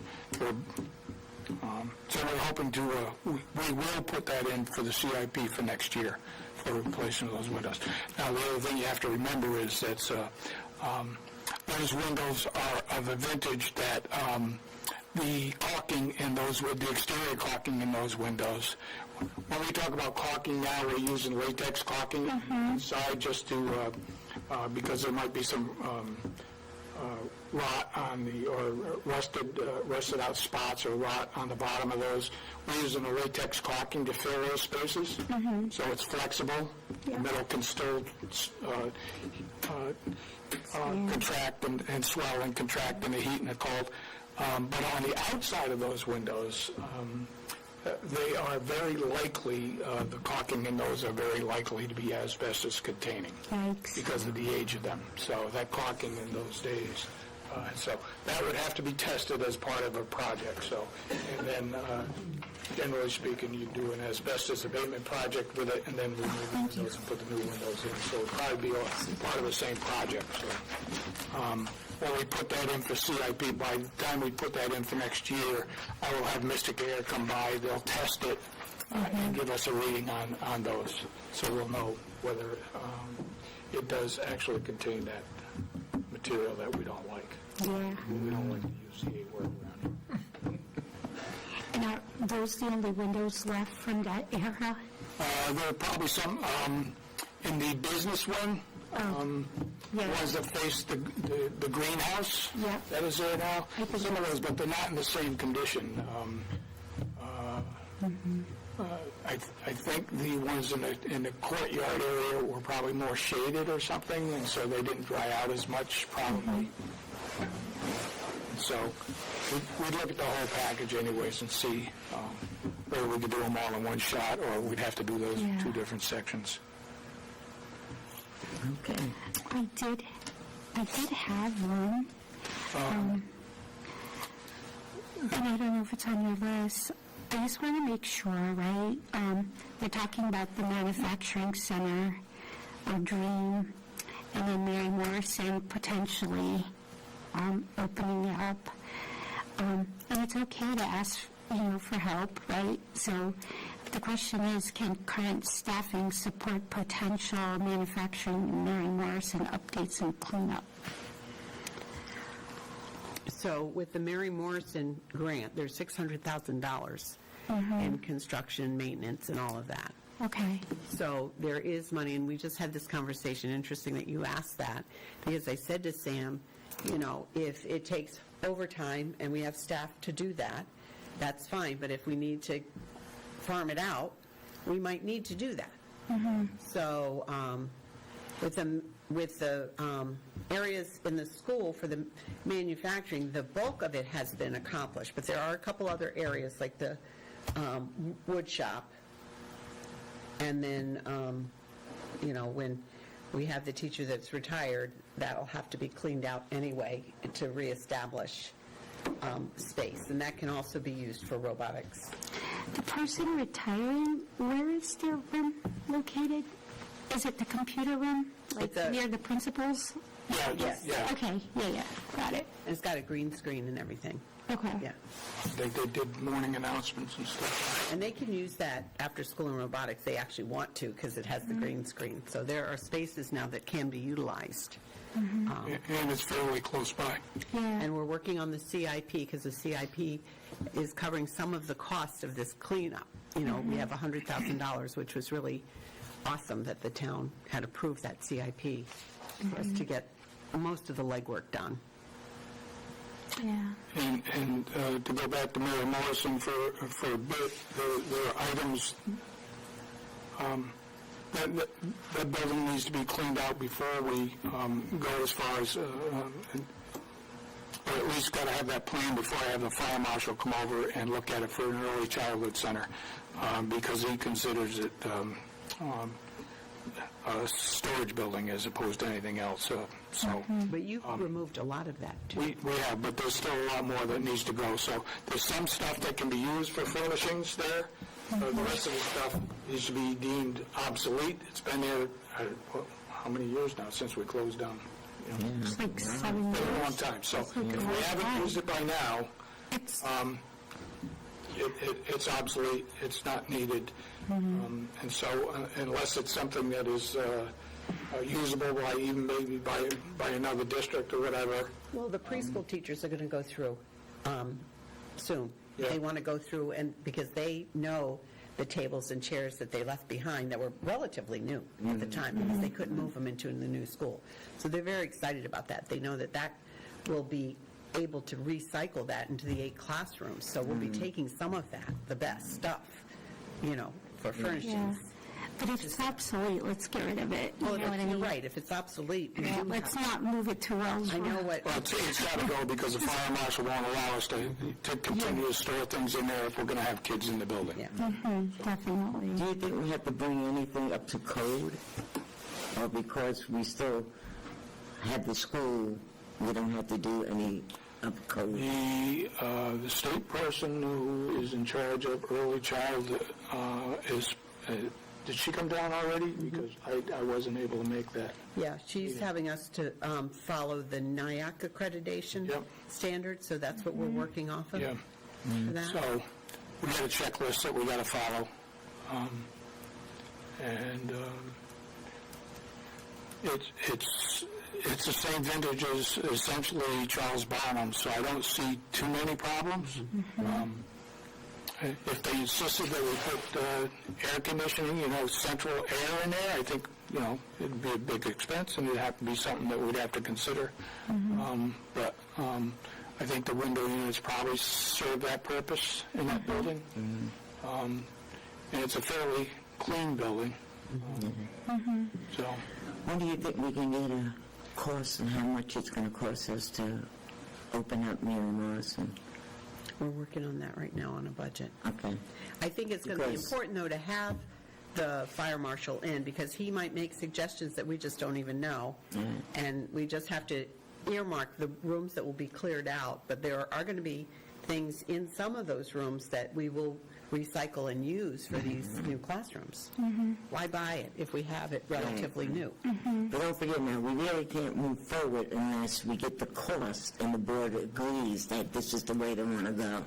hoping to, we will put that in for the CIP for next year for replacing those windows. Now, the other thing you have to remember is that those windows are of a vintage that the caulking in those, with the exterior caulking in those windows, when we talk about caulking now, we're using latex caulking inside just to, because there might be some rot on the, or rusted out spots or rot on the bottom of those. We're using a latex caulking to fill those spaces, so it's flexible. The metal can still contract and swell and contract in the heat and the cold. But on the outside of those windows, they are very likely, the caulking in those are very likely to be asbestos containing because of the age of them. So that caulking in those days, so that would have to be tested as part of a project. So, and then generally speaking, you do an asbestos abatement project with it, and then remove the windows and put the new windows in. So it would probably be part of the same project. So, when we put that in for CIP, by the time we put that in for next year, I will have Mystic Air come by, they'll test it, and give us a reading on those, so we'll know whether it does actually contain that material that we don't like. Yeah. We don't like to use the A word around here. And are those the only windows left from that era? There are probably some in the business one. Yeah. Ones that face the greenhouse. Yeah. That is there now. Some of those, but they're not in the same condition. I think the ones in the courtyard area were probably more shaded or something, and so they didn't dry out as much, probably. So we'd look at the whole package anyways and see whether we could do them all in one shot, or we'd have to do those in two different sections. Okay. I did have one. And I don't know if it's on your list. I just want to make sure, right? We're talking about the manufacturing center, Dream, and then Mary Morrison potentially opening up. And it's okay to ask, for help, right? So the question is, can current staffing support potential manufacturing in Mary Morrison updates and cleanup? So with the Mary Morrison grant, there's $600,000 in construction, maintenance, and all of that. Okay. So there is money, and we just had this conversation. Interesting that you asked that, because I said to Sam, if it takes overtime and we have staff to do that, that's fine. But if we need to farm it out, we might need to do that. So with the areas in the school for the manufacturing, the bulk of it has been accomplished. But there are a couple other areas like the wood shop, and then when we have the teacher that's retired, that'll have to be cleaned out anyway to reestablish space, and that can also be used for robotics. The person retiring, where is their room located? Is it the computer room, like near the principal's? Yeah. Okay, yeah, got it. And it's got a green screen and everything. Okay. Yeah. They did morning announcements and stuff. And they can use that after school in robotics. They actually want to, because it has the green screen. So there are spaces now that can be utilized. And it's fairly close by. Yeah. And we're working on the CIP, because the CIP is covering some of the cost of this cleanup. We have $100,000, which was really awesome that the town had approved that CIP for us to get most of the legwork done. Yeah. And to go back to Mary Morrison for a bit, there are items that building needs to be cleaned out before we go as far as, or at least got to have that plan before I have the fire marshal come over and look at it for an early childhood center, because he considers it a storage building as opposed to anything else. So But you've removed a lot of that, too. we have, but there's still a lot more that needs to go. So there's some stuff that can be used for furnishings there. The rest of the stuff needs to be deemed obsolete. It's been there, how many years now, since we closed down? It's like 7 Been a long years. time. So It's like if a we long haven't time. used it by now, It's, it's obsolete, it's not needed. And so unless it's something that is usable by even maybe by another district or whatever, Well, the preschool teachers are going to go through soon. Yeah. They want to go through, and because they know the tables and chairs that they left behind that were relatively new at the time, because they couldn't move them into the new school. So they're very excited about that. They know that that will be able to recycle that into the 8 classrooms. So we'll be taking some of that, the best stuff, for yeah. furnishings. But if it's obsolete, let's get rid of it. You Well, know what I you're mean? right. If it's obsolete, we Yeah, do let's have- not move it to Wells. I know what. well, it's got to go because the fire marshal won't allow us to continue to store things in there if we're going to have kids in the building. Yeah. Definitely. Do you think we have to bring anything up to code? Or because we still have the school, we don't have to do any up code? The state person who is in charge of early child is, did she come down already? Because I wasn't able to make that. Yeah, she's having us to follow the NIAC accreditation Yep. standard, so that's what we're working off of. Yeah. For that. So we got a checklist that we got to follow. It's the same vintage as essentially Charles Barnum, so I don't see too many problems. If they insisted that we put air conditioning, central air in there, I think, it'd be a big expense, and it'd have to be something that we'd have to consider. But I think the window units probably serve that purpose in that building. And it's a fairly clean building. So, When do you think we can get a cost and how much it's going to cost us to open up Mary Morrison? We're working on that right now on a budget. Okay. I think it's going to be Because- important, though, to have the fire marshal in, because he might make suggestions that we just don't even know. And we just have to earmark the rooms that will be cleared out, but there are going to be things in some of those rooms that we will recycle and use for these new classrooms. Why buy it if we have it relatively new? But don't forget now, we really can't move forward unless we get the cost and the board agrees that this is the way they want to go.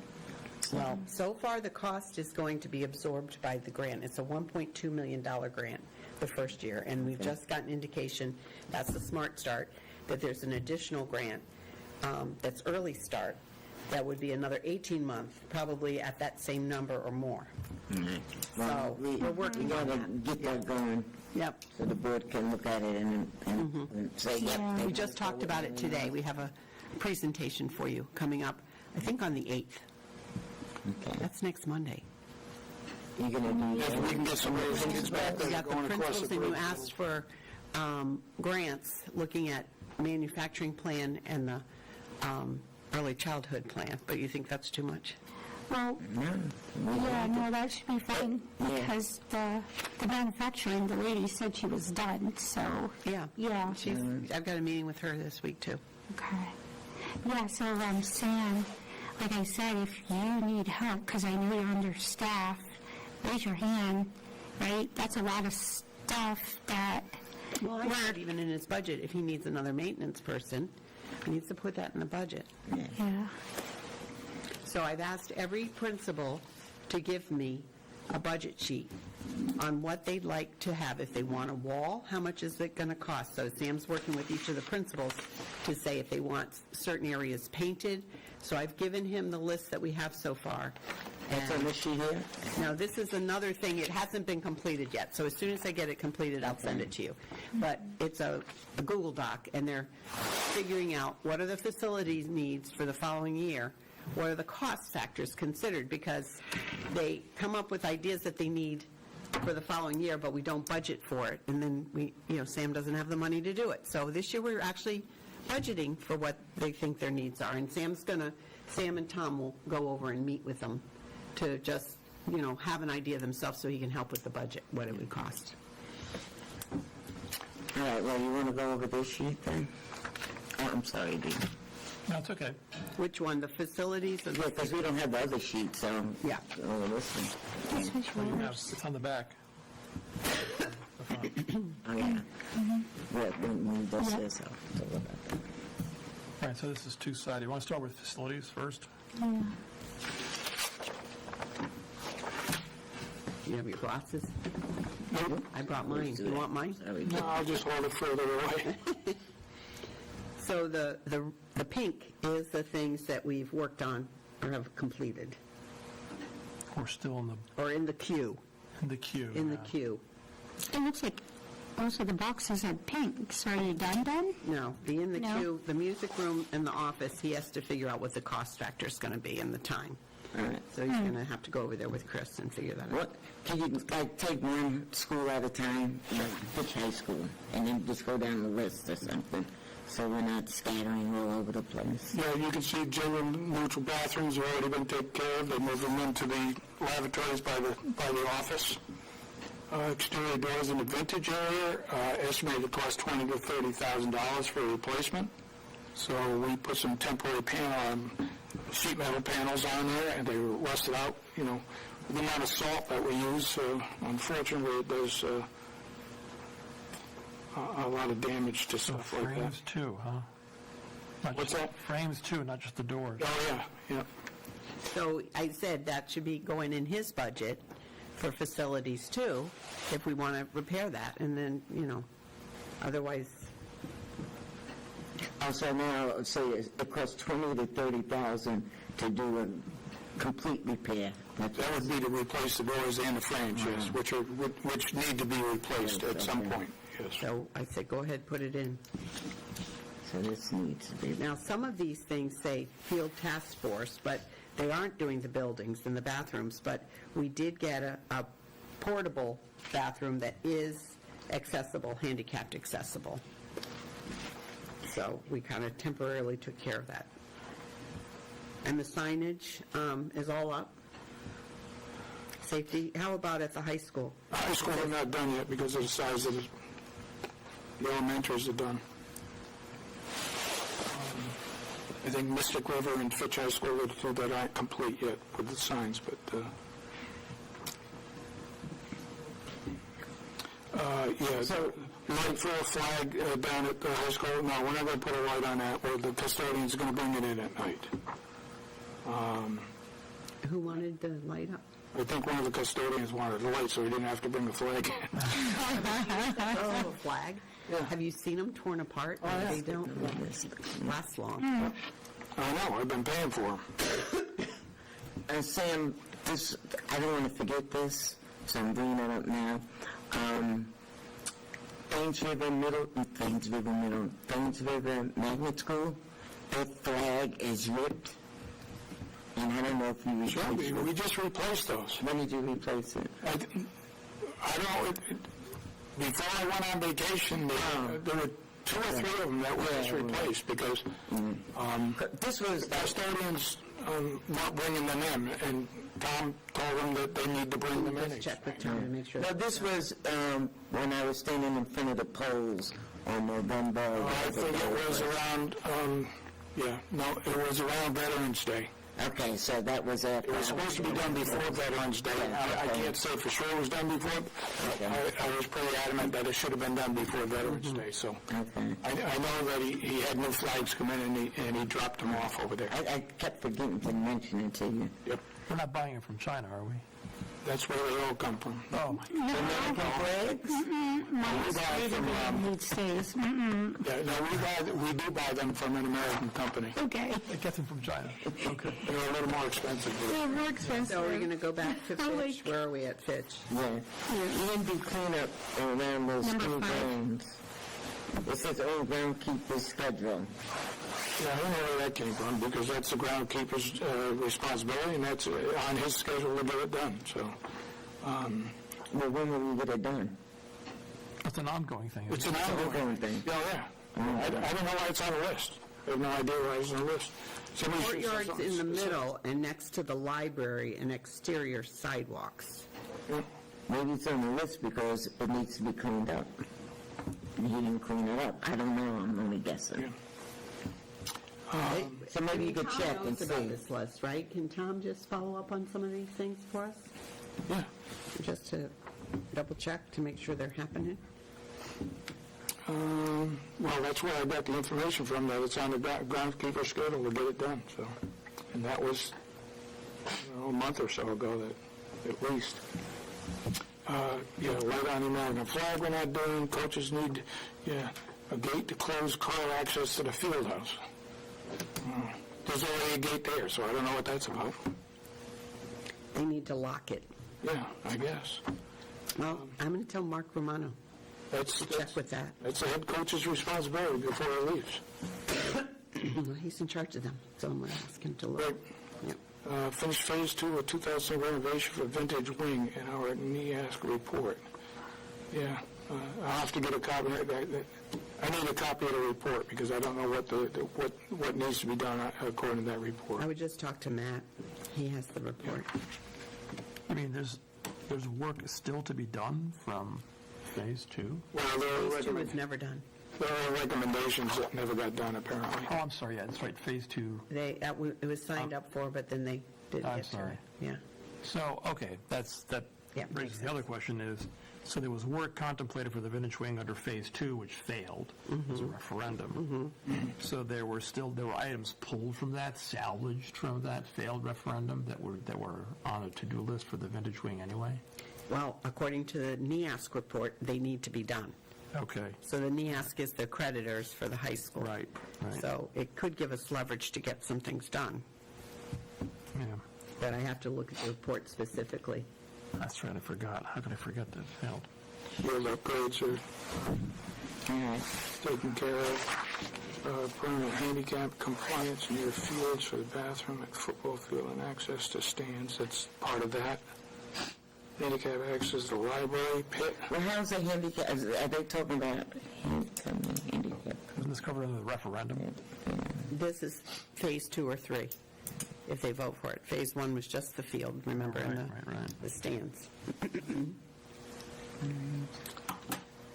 Well, so far, the cost is going to be absorbed by the grant. It's a $1.2 million grant the first year, and we've just gotten indication, that's the Smart Start, that there's an additional grant that's Early Start that would be another 18-month, probably at that same number or more. So we're working on gotta that. get that going Yep. so the board can look at it and say, yep. they We just talked about it today. We have a presentation for you coming up, I think on the 8th. Okay. That's next Monday. You're going to do if we can get some raisins back We that are got the going across principals, the and you bridge. asked for grants looking at manufacturing plan and the early childhood plan, but you think that's too much? Well, yeah, no, that should be fine, because the manufacturing, the lady said she was done, so, Yeah. yeah. I've got a meeting with her this week, too. Okay. Yeah, so, Sam, like I said, if you need help, because I know you're understaffed, raise your hand, right? That's a lot of stuff that, Well, I said even in his budget, if he needs another maintenance person, he needs to put that in the budget. yeah. So I've asked every principal to give me a budget sheet on what they'd like to have. If they want a wall, how much is it going to cost? So Sam's working with each of the principals to say if they want certain areas painted. So I've given him the list that we have so far. That's on this sheet here? Now, this is another thing, it hasn't been completed yet, so as soon as I get it completed, I'll send it to you. But it's a Google Doc, and they're figuring out what are the facilities needs for the following year, what are the cost factors considered, because they come up with ideas that they need for the following year, but we don't budget for it, and then Sam doesn't have the money to do it. So this year, we're actually budgeting for what they think their needs are, and Sam and Tom will go over and meet with them to just, have an idea themselves so he can help with the budget, what it would cost. All right, well, you want to go over this sheet then? I'm sorry, Dee. No, it's okay. Which one, the facilities? Or Yeah, because we don't have the other sheet, so. Yeah. Oh, listen. It's on the back. Oh, yeah. When this is, I'll talk about that. All right, so this is two-sided. You want to start with facilities first? You have your glasses? Nope. I brought mine. You want mine? Sorry. No, I'll just hold it further away. So the pink is the things that we've worked on or have completed, We're still in or in the queue, the queue. in the yeah. queue. It looks like also the boxes are pink, so are you done then? No, the in the No. queue, the music room and the office, he has to figure out what the cost factor is going to be and the time. All right. So he's going to have to go over there with Chris and figure that out. What, can you, like, take one school at a time, like Fitch High School, and then just go down the list or something, so we're not scattering all over the place? Yeah, you can see gender neutral bathrooms have already been taken care of. They moved them into the lavatories by the office. Exterior doors in the vintage area, estimated to cost $20,000 to $30,000 for a replacement. So we put some temporary sheet metal panels on there, and they were rusted out. You know, the amount of salt that we use, unfortunately, there's a lot of damage to So stuff like that. frames too, huh? Not What's just- that? Frames too, not just the doors. Oh, yeah, yeah. So I said that should be going in his budget for facilities too, if we want to repair that, and then, otherwise, Also now, say it costs $20,000 to $30,000 to do a complete repair. That would be to replace the doors and the frames, yes, which need to be replaced at some point, yes. so I said, go ahead, put it in. So this needs to be, Now, some of these things say field task force, but they aren't doing the buildings and the bathrooms, but we did get a portable bathroom that is accessible, handicapped accessible. So we kind of temporarily took care of that. And the signage is all up. Safety, how about at the high school? High school are not done yet because of the size of the elementaries are done. I think Mystic River and Fitch High School are the two that aren't complete yet with the signs, but, yeah, so light for a flag down at the high school, no, we're not going to put a light on that, or the custodian's going to bring it in at night. Who wanted the light up? I think one of the custodians wanted the light, so he didn't have to bring the flag in. Oh, a flag? Have you seen them torn apart? They don't last long. I know, I've been paying for them. Sam, this, I don't want to forget this, so I'm bringing it up now. Thames River Magnet School, that flag is ripped, and I don't know if you Sure, replaced it. we just replaced those. When did you replace it? I don't know, before I went on vacation, there were 2 or 3 of them that were just replaced because This was, custodians not bringing them in, and Tom told them that they need to bring them in. Let's check with Tom to make sure. no, this was when I was standing in front of the polls on November. I think it was around, it was around Veterans Day. Okay, so that was after. It was supposed to be done before Veterans Day. I can't say for sure it was done before. I was pretty adamant that it should have been done before Veterans Day, so. Okay. I know that he had new flags come in and he dropped them off over there. I kept forgetting to mention it to you. Yep, We're not buying it from China, are we? that's where they all come from. Oh, my. American flags? We buy from, Need stays. we do buy them from an American company. Okay. It gets them from China. Okay. They're a little more expensive. but- They're more expensive. So we're going to go back to Fitch. Where are we at Fitch? Yeah. You didn't do cleanup around those Number school 5. grounds. It says old groundkeeper's schedule. Yeah, I don't know where that came from, because that's the groundkeeper's responsibility, and that's on his schedule to get it done, so. Well, when will we get it done? It's an ongoing thing. It's an Ongoing ongoing thing. thing. Yeah. I don't know why it's on the list. I have no idea why it's on the list. Somebody should say Courtyard's something in the specific. middle and next to the library and exterior sidewalks. Yeah. Maybe it's on the list because it needs to be cleaned up. And he didn't clean it up. I don't know, I'm only guessing. Yeah. So maybe you could check Tom and knows about see. this list, right? Can Tom just follow up on some of these things for us? Yeah. Just to double check to make sure they're happening? Well, that's where I got the information from, that it's on the groundskeeper schedule to get it done, so. And that was, a month or so ago, that, at least. Light on the American flag we're not doing, coaches need, a gate to close car access to the field house. There's already a gate there, so I don't know what that's about. They need to lock it. Yeah, I guess. Well, I'm going to tell Mark Romano That's, to check with that. that's the head coach's responsibility before he leaves. He's in charge of them, so I'm going to ask him to Right. look. Yep. Finished phase 2 of 2000 renovation for Vintage Wing in our NEASC report. Yeah, I'll have to get a copy. I need a copy of the report because I don't know what needs to be done according to that report. I would just talk to Matt. He has the report. I mean, there's work still to be done from phase 2? Well, there Phase 2 was never done. are recommendations that never got done, apparently. Oh, I'm sorry, yeah, that's right, phase 2. It was signed up for, but then they didn't I'm get to sorry. it. Yeah. So, okay, that Yeah, raises makes the other question is, so there was work contemplated for the Vintage Wing under phase 2, which failed as a referendum. So there were items pulled from that, salvaged from that failed referendum that were on a to-do list for the Vintage Wing anyway? Well, according to the NEASC report, they need to be done. Okay, So the NEASC is the creditors for the high school. right. So it could give us leverage to get some things done, Yeah, but I have to look at the report specifically. that's right, I forgot. How could I forget that failed? Field upgrades are taken care of. Permanent handicap compliance near fields for the bathroom at football field and access to stands. That's part of that. Handicap access to the library, pit. Well, how's the handicap, are they talking about handicap? Wasn't this covered under the referendum? This is phase 2 or 3, if they vote for it. Phase 1 was just the field, remember, and Right. the stands.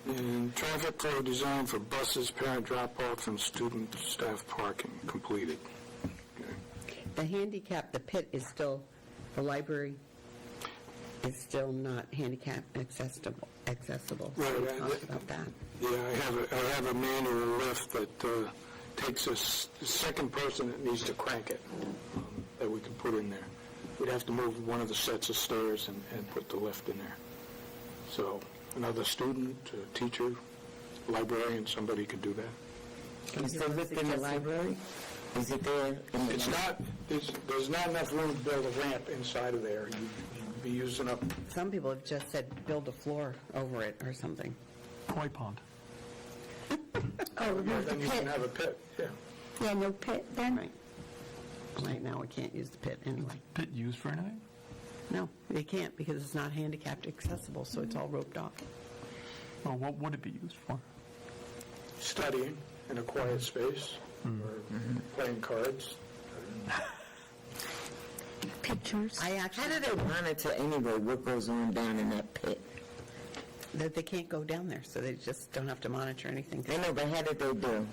And traffic flow design for buses, parent drop-off, and student staff parking completed. The handicap, the pit is still, the library is still not handicap accessible. So we Right, talked about that. Yeah, I have a manual lift that takes the second person that needs to crank it, that we can put in there. We'd have to move one of the sets of stairs and put the lift in there. So another student, a teacher, librarian, somebody could do that. Is the lift in the library? Is it there? It's not, there's not enough room to build a ramp inside of there. You'd be using up, Some people have just said build a floor over it or something. Koi pond. Oh, remove the then you can pit. have a pit, yeah. Yeah, no pit then? Right. Right now, we can't use the pit anyway. Pit used for anything? No, they can't because it's not handicapped accessible, so it's all roped off. Well, what would it be used for? Studying in a quiet space, or playing cards. Pictures. I How actually, do they monitor anyway what goes on down in that pit? that they can't go down there, so they just don't have to monitor anything. I know, but how did they do?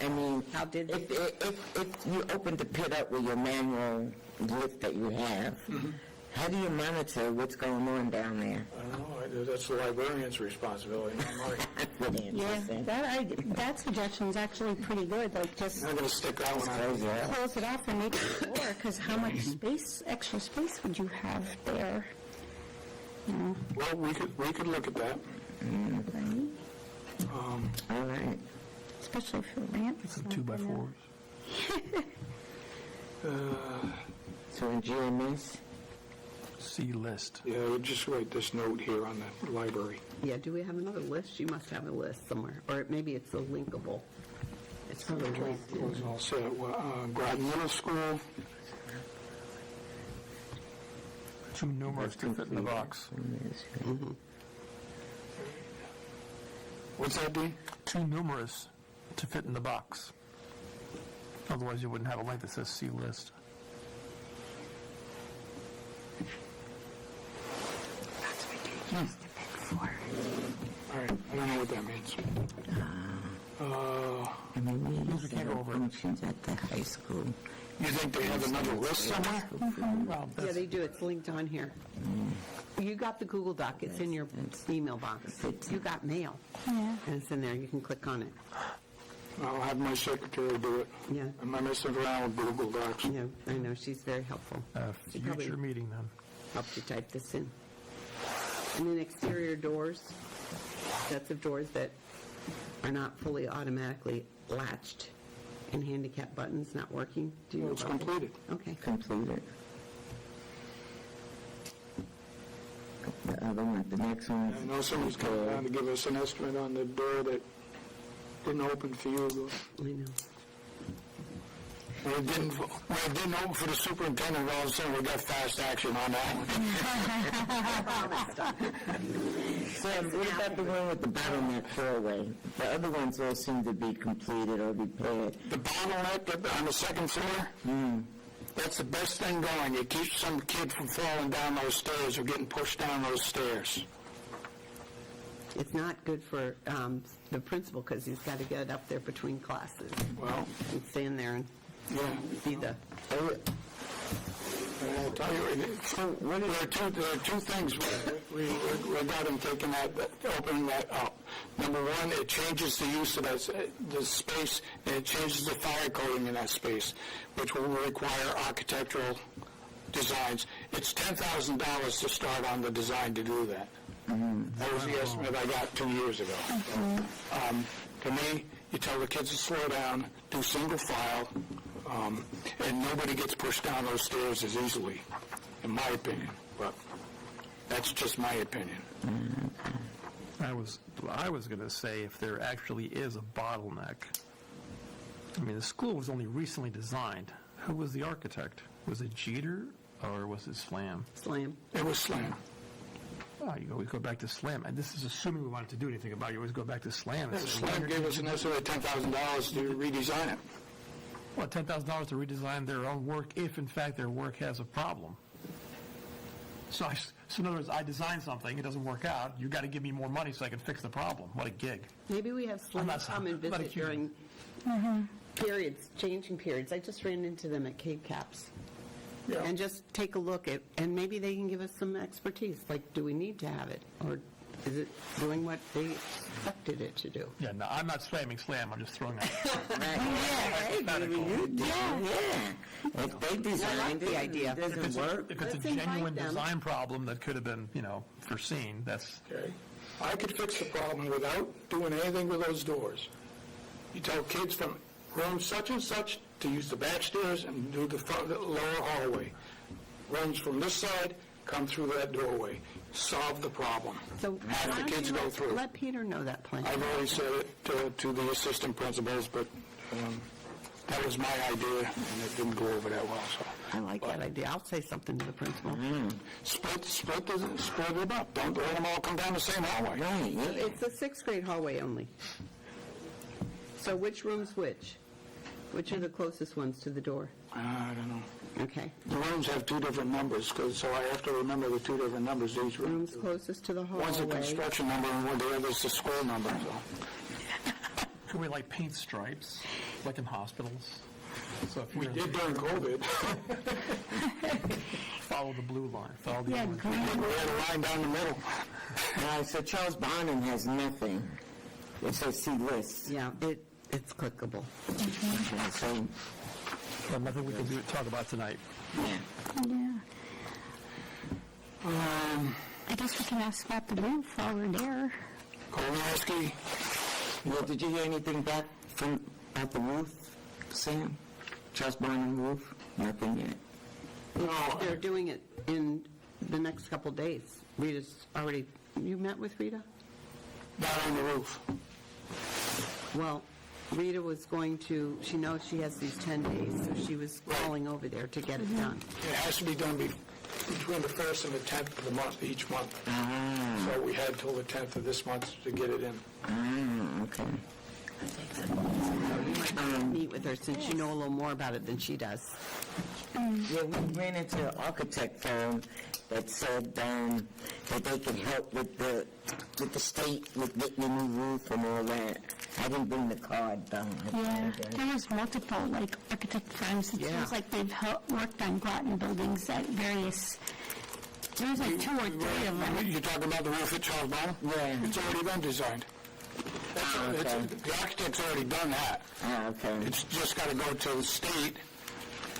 I mean, How did they? if you open the pit up with your manual lift that you have, how do you monitor what's going on down there? I don't know, that's the librarian's responsibility, not mine. Really Yeah, interesting. that suggestion is actually pretty good, like just I'm not going to stick that one out. Crazy, huh? close it off and make it floor, because how much space, extra space would you have there? Well, we could look at that. Right? All right. Especially for ramps. Some 2x4s. So in GMS, C list. Yeah, we'll just write this note here on the library. Yeah, do we have another list? You must have a list somewhere, or maybe it's a linkable. It's probably linked. It was all set. Groton Middle School, Too numerous to fit in the box. what's that, Dean? Too numerous to fit in the box. Otherwise, you wouldn't have a link that says C list. All right, I don't know what that means. mean, we used to can't go have over it. functions at the high school. You think they have another list somewhere? Well, Yeah, that's, they do, it's linked on here. You got the Google Doc, it's in your email box. You got mail, Yeah. and it's in there, you can click on it. I'll have my secretary do it. Yeah. Am I messing around with Google Docs? Yeah, I know, she's very helpful. She probably future meeting then. helped you type this in. And then exterior doors, sets of doors that are not fully automatically latched, and handicap buttons not working. Do you know It's about that? completed. Okay. Completed. The other one, the next one. I know somebody's coming down to give us an estimate on the door that didn't open for you. I know. When it didn't open for the superintendent, all of a sudden we got fast action on that one. Sam, what about the one with the bottleneck doorway? The other ones all seem to be completed or repaired. The bottleneck on the second floor, that's the best thing going. It keeps some kid from falling down those stairs or getting pushed down those stairs. It's not good for the principal, because he's got to get up there between classes Well, and stand there and yeah. be the... And I'll tell you, there are two things regarding taking opening that up. Number one, it changes the use of the space, and it changes the fire coding in that space, which will require architectural designs. It's $10,000 to start on the design to do that. That was the estimate I got 2 years ago. To me, you tell the kids to slow down, do single file, and nobody gets pushed down those stairs as easily, in my opinion. But that's just my opinion. I was going to say, if there actually is a bottleneck, I mean, the school was only recently designed. Who was the architect? Was it Jeter or was it Slam? Slam. It was Slam. Oh, we go back to Slam, and this is assuming we wanted to do anything about it. You always go back to Slam. and say, Slam gave us an estimate of $10,000 to redesign it. Well, $10,000 to redesign their own work if, in fact, their work has a problem. So in other words, I design something, it doesn't work out, you got to give me more money so I can fix the problem. What a gig. Maybe we have Slam not- come and I'm not visit during periods, changing periods. I just ran into them at Cape Caps. Yeah. And just take a look at, and maybe they can give us some expertise, like, do we need to have it? Or is it doing what they expected it to do? Yeah, no, I'm not slamming Slam, I'm just throwing that. If they designed the it, idea. it doesn't work. If it's a Let's invite genuine them. design problem that could have been, foreseen, that's, Okay? I could fix the problem without doing anything with those doors. You tell kids from room such and such to use the back stairs and do the lower hallway. Rooms from this side, come through that doorway. Solve the problem. So why Have the don't kids you go through. let Peter know that plan. I've already said it to the assistant principals, but that was my idea, and it didn't go over that well, so. I like that idea. I'll say something to the principal. Split them up. Don't let them all come down the same hallway. Right, yeah. It's the sixth grade hallway only. So which room's which? Which are the closest ones to the door? I don't know. Okay. The rooms have two different numbers, so I have to remember the two different numbers each room. Rooms closest to the One's a hallway. construction number and the other's the school number, so. can we like paint stripes, like in hospitals? So if We you're, did during COVID. follow the blue line, follow the Yeah, orange. We had a line down the middle. So Charles Bonham has nothing. It says see list. Yeah, it's clickable. So, Well, nothing we can talk about tonight. Yeah. I guess we can ask about the roof while we're there. Kowalski, well, did you hear anything back about the roof, Sam? Charles Bonham roof? Nothing yet. no, They're doing it in the next couple days. Rita's already, you met with Rita? not on the roof. Well, Rita was going to, she knows she has these 10 days, so she was calling over there to get it done. It has to be done between the 1st and the 10th of the month, each month. So we had till the 10th of this month to get it in. Okay. Meet with her since you know a little more about it than she does. Yeah, we ran into an architect firm that said that they could help with the state with getting a new roof and all that. I didn't bring the card, though. Yeah, there was multiple, like, architect firms. It Yeah. seems like they've worked on Groton buildings at various, there was like 2 or 3 of them. You're talking about the roof at Charles Brown? Yeah. It's already been designed. Okay. The architect's already done that. Ah, okay. It's just got to go to the state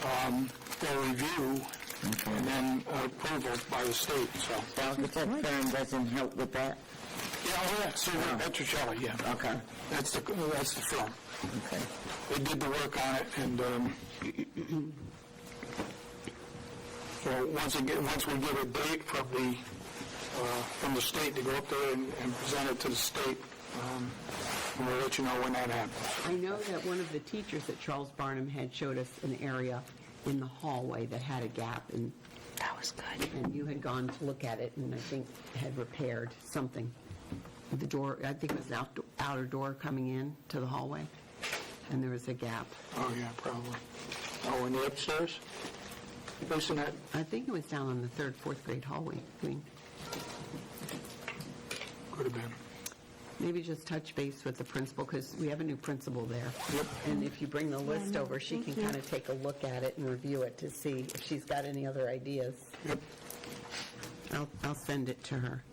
for review and then approval by the state, so. The architect firm doesn't help with that? Yeah, oh yeah, Silver Petrocelli, yeah. Okay. That's the firm. Okay. They did the work on it, and so once we get a date from the state to go up there and present it to the state, we'll let you know when that happens. I know that one of the teachers at Charles Barnum had showed us an area in the hallway that had a gap, and That was good. and you had gone to look at it and I think had repaired something. The door, I think it was an outer door coming in to the hallway, and there was a gap. Oh, yeah, probably. Oh, in the upstairs? Facing that? I think it was down on the 3rd, 4th grade hallway wing. Could have been. Maybe just touch base with the principal, because we have a new principal there. Yep. And if you bring the list over, she can kind of take a look at it and review it to see if she's got any other ideas. Yep. I'll send it to her.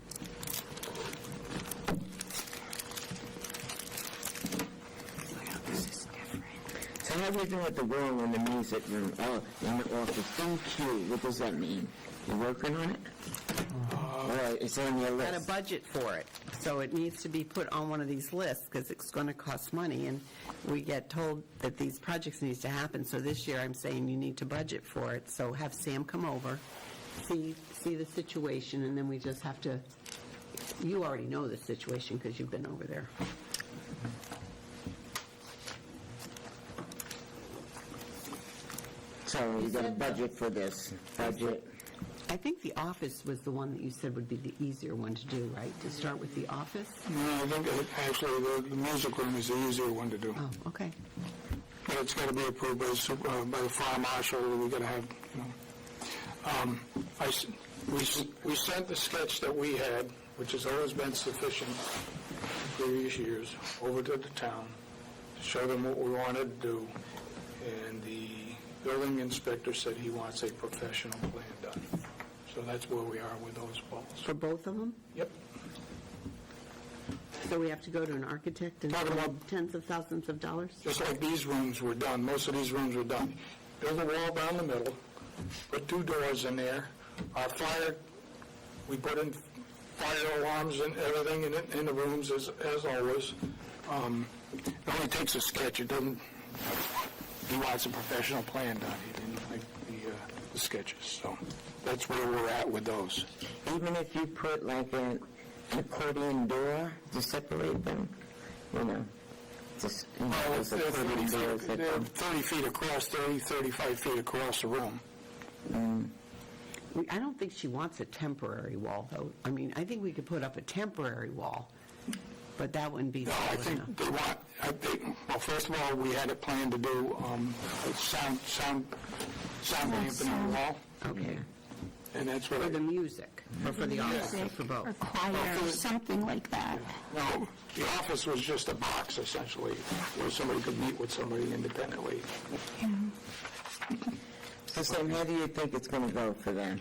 So how do you doing with the room in the music room? Oh, in the office. Thank you. What does that mean? You working on it? All right, it's on your Got a list. budget for it, so it needs to be put on one of these lists, because it's going to cost money, and we get told that these projects needs to happen, so this year I'm saying you need to budget for it, so have Sam come over, see the situation, and then we just have to, you already know the situation because you've been over there. So you got a budget for this. Budget. I think the office was the one that you said would be the easier one to do, right? To start with the office? No, I think actually the music room is the easier one to do. Oh, okay. But it's got to be approved by the fire marshal. We got to have, we sent the sketch that we had, which has always been sufficient in previous years, over to the town to show them what we wanted to do. And the building inspector said he wants a professional plan done. So that's where we are with those balls. For both of them? Yep. So we have to go to an architect and Talking spend about- tens of thousands of dollars? Just like these rooms were done, most of these rooms were done. Build a wall down the middle, put 2 doors in there. Our fire, we put in fire alarms and everything in the rooms as always. It only takes a sketch. It doesn't, he wants a professional plan done. He didn't like the sketches. So that's where we're at with those. Even if you put like an accordion door to separate them, just, Well, those they're accordion doors that they're come. 30 feet across, 35 feet across the room. I don't think she wants a temporary wall, though. I mean, I think we could put up a temporary wall, but that wouldn't be No, I solid think enough. they want, well, first of all, we had it planned to do sound dampening on the wall, Okay. and that's For what, the music, or for the office, or for both? Or choir, or something like that. no, the office was just a box essentially, where somebody could meet with somebody independently. So Sam, how do you think it's going to go for them?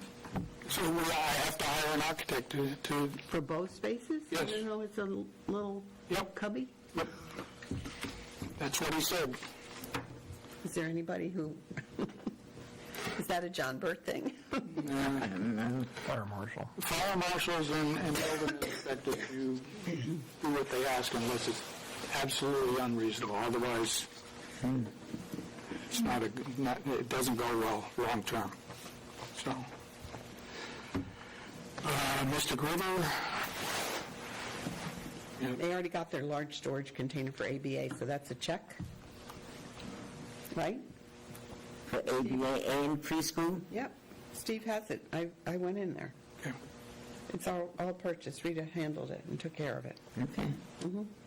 So I have to hire an architect to For both spaces? Yes. Even though it's a little Yep. cubby? yep. That's what he said. Is there anybody who, is that a John Burt thing? Fire marshal. Fire marshals and building inspectors, you do what they ask unless it's absolutely unreasonable. Otherwise, it's it doesn't go well long term. So, Mr. Gruber? Yeah, They already got their large storage container for ABA, so that's a check, right? For ABA and preschool? Yep. Steve has it. I went in there. okay. It's all purchased. Rita handled it and took care of it. Okay.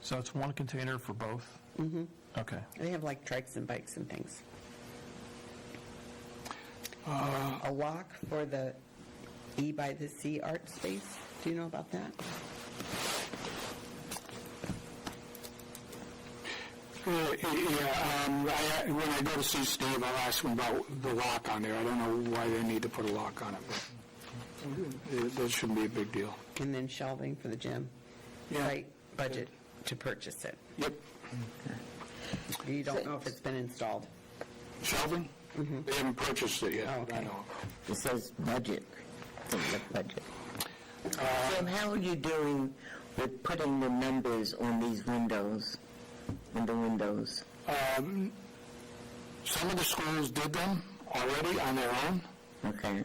So it's one container for both? Mm-hmm. Okay. They have like trikes and bikes and things. A lock for the E by the Sea art space. Do you know about that? When I go to see Steve, I'll ask him about the lock on there. I don't know why they need to put a lock on it, but that shouldn't be a big deal. And then shelving for the gym. Yeah. Right, budget to purchase it. Yep. You don't know if it's been installed. Shelving? They haven't purchased it yet, Oh, I okay. know. It says budget. It's a budget. Sam, how are you doing with putting the numbers on these windows, on the windows? Some of the schools did them already on their own, Okay.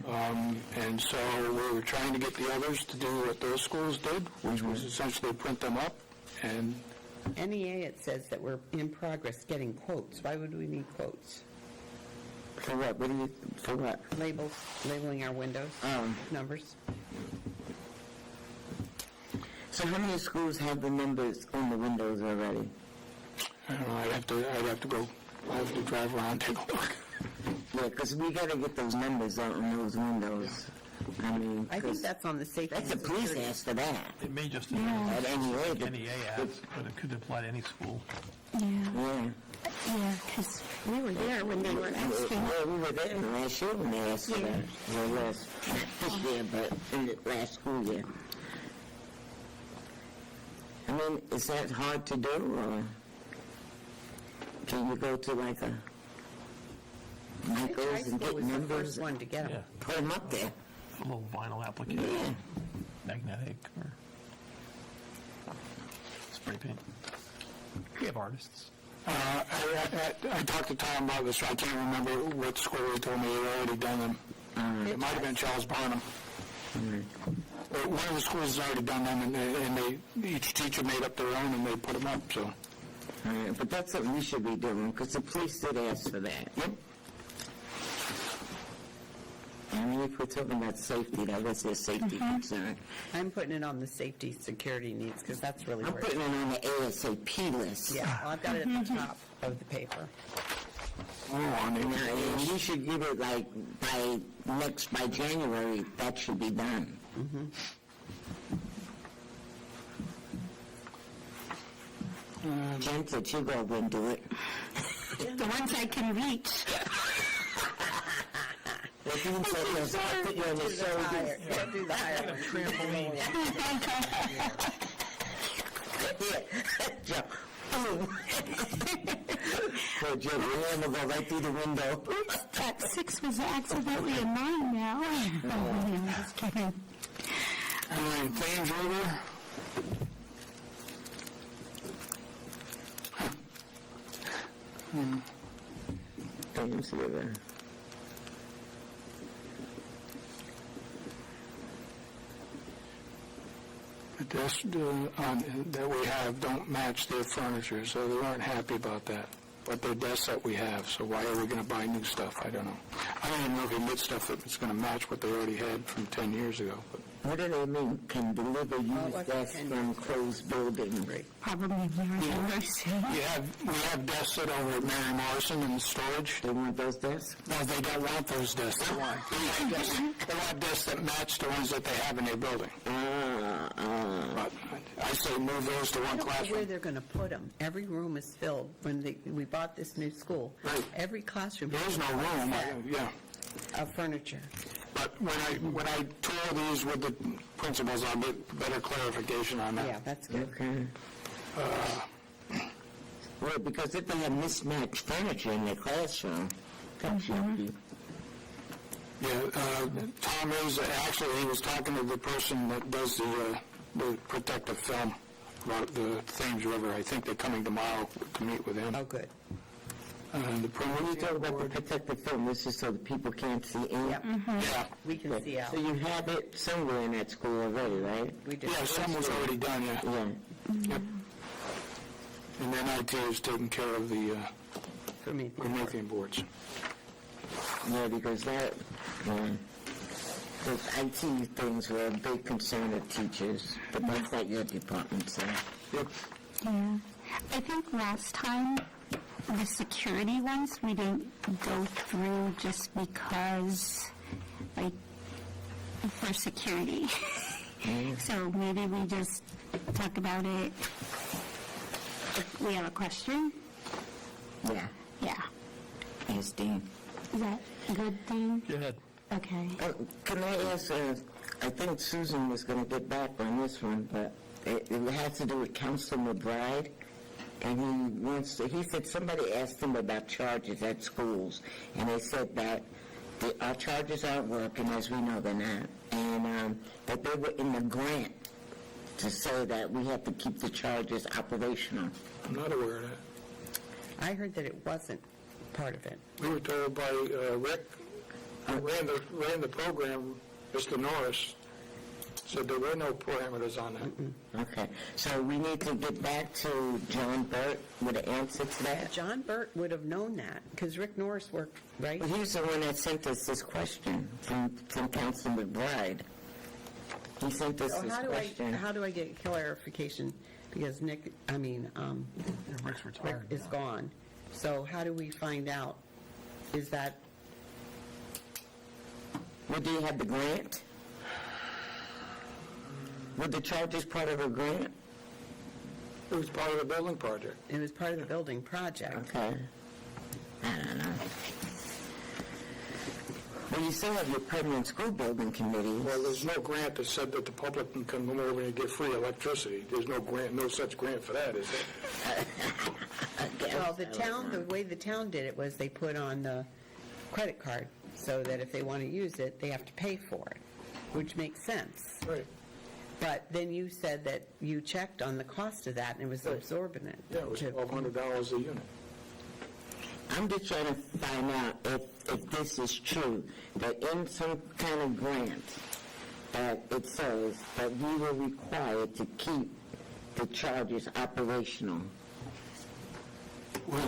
and so we were trying to get the others to do what those schools did, which was essentially print them up, and NEA, it says that we're in progress getting quotes. Why would we need quotes? For what? For what? Labels, labeling our windows, numbers. So how many schools have the numbers on the windows already? I don't know, I'd have to drive around and take a look. Yeah, because we got to get those numbers out on those windows. I mean, I think that's on the safety. that's a and police security. ask for that. It may just At NEA, but- NEA ads, but it could apply to any school. Yeah, Yeah. yeah, because we were there when they were asking. Well, we were there last year when they asked for that. Well, not this year, but in the last school year. I mean, is that hard to do, or can you go to like a High Michael's and school get was the numbers, first one to get them. put them up there? A little vinyl application, Yeah. magnetic, or spray paint. We have artists. I talked to Tom about this, I can't remember what school they told me they'd already done them. It might have been Charles Barnum. But one of the schools has already done them, and each teacher made up their own, and they put them up, so. All right, but that's what we should be doing, because the police did ask for that. Yep. I mean, if we're talking about safety, that was their safety concern. I'm putting it on the safety security needs because that's really I'm where. putting it on the ASAP list. Yeah, well, I've got it at the top of the paper. Oh, and then And we should give it like by January, that should be done. Jen said she'll go over and do it. The ones I can reach. If you said this, I'll put you on the shoulder. Don't do the higher one. Yeah, Joe. Boom. So Joe, we're going to go right through the window. That 6 was accidentally a 9 now. Oh, no, just kidding. And then Thames River. Thames River. The desks that we have don't match their furniture, so they weren't happy about that. But they're desks that we have, so why are we going to buy new stuff? I don't know. I don't even know if we get stuff that's going to match what they already had from 10 years ago. But What do they mean? Can deliver used what's desks it? from closed buildings? Probably Mary Morrissey. we have desks set over at Mary Morrison in storage. They want those desks? No, they don't want those desks. They want desks that match the ones that they have in their building. But I say move those to one I don't know where classroom. they're going to put them. Every room is filled. When we bought this new school, Right. every classroom There is no room, yeah. of furniture. But when I tour these with the principals, I'll get better clarification on that. Yeah, that's good. Okay. Well, because if they have mismatched furniture in their classroom, that's yucky. Yeah, Tom is, actually, he was talking to the person that does the protective film about the Thames River. I think they're coming tomorrow to meet with him. Oh, good. The When you perimeter talk about the board, protective film, this is so that people can't see in? Yep, yeah. we can see out. So you have it somewhere in that school already, right? We do. Yeah, some was already done, yeah. Yeah. Yep. And then IT is taking care of the For me. Promethean boards. Yeah, because that, those IT things were a big concern of teachers, but that's not your department, so. Yep. Yeah. I think last time, the security ones, we didn't go through just because, like, for security. So maybe we just talk about it if we have a question. Yeah. Yeah. Yes, Dean. Is that good, Dean? Go ahead. Okay. Can I ask, I think Susan was going to get back on this one, but it has to do with Councilor McBride, and he said somebody asked him about charges at schools, and they said that our charges aren't working, as we know they're not, and that they were in the grant to say that we have to keep the charges operational. I'm not aware of that. I heard that it wasn't part of it. We were told by Rick, who ran the program, Mr. Norris, said there were no parameters on that. Okay, so we need to get back to John Burt with an answer to that. John Burt would have known that, because Rick Norris worked, right? Well, he's the one that sent us this question from Councilor McBride. He sent us So this question. how do I get clarification? Because Rick's Rick retired. is gone. So how do we find out? Is that, Well, do you have the grant? Were the charges part of a grant? It was part of the building project. it was part of the building project? Okay. I don't know. Well, you still have your permanent school building committee. Well, there's no grant that said that the public can come over and get free electricity. There's no grant, no such grant for that, is there? Well, the way the town did it was they put on the credit card, so that if they want to use it, they have to pay for it, which makes sense. Right. But then you said that you checked on the cost of that, and it was exorbitant. Yeah, it was $1,200 a unit. I'm just trying to find out if this is true, that in some kind of grant, that it says that we were required to keep the charges operational.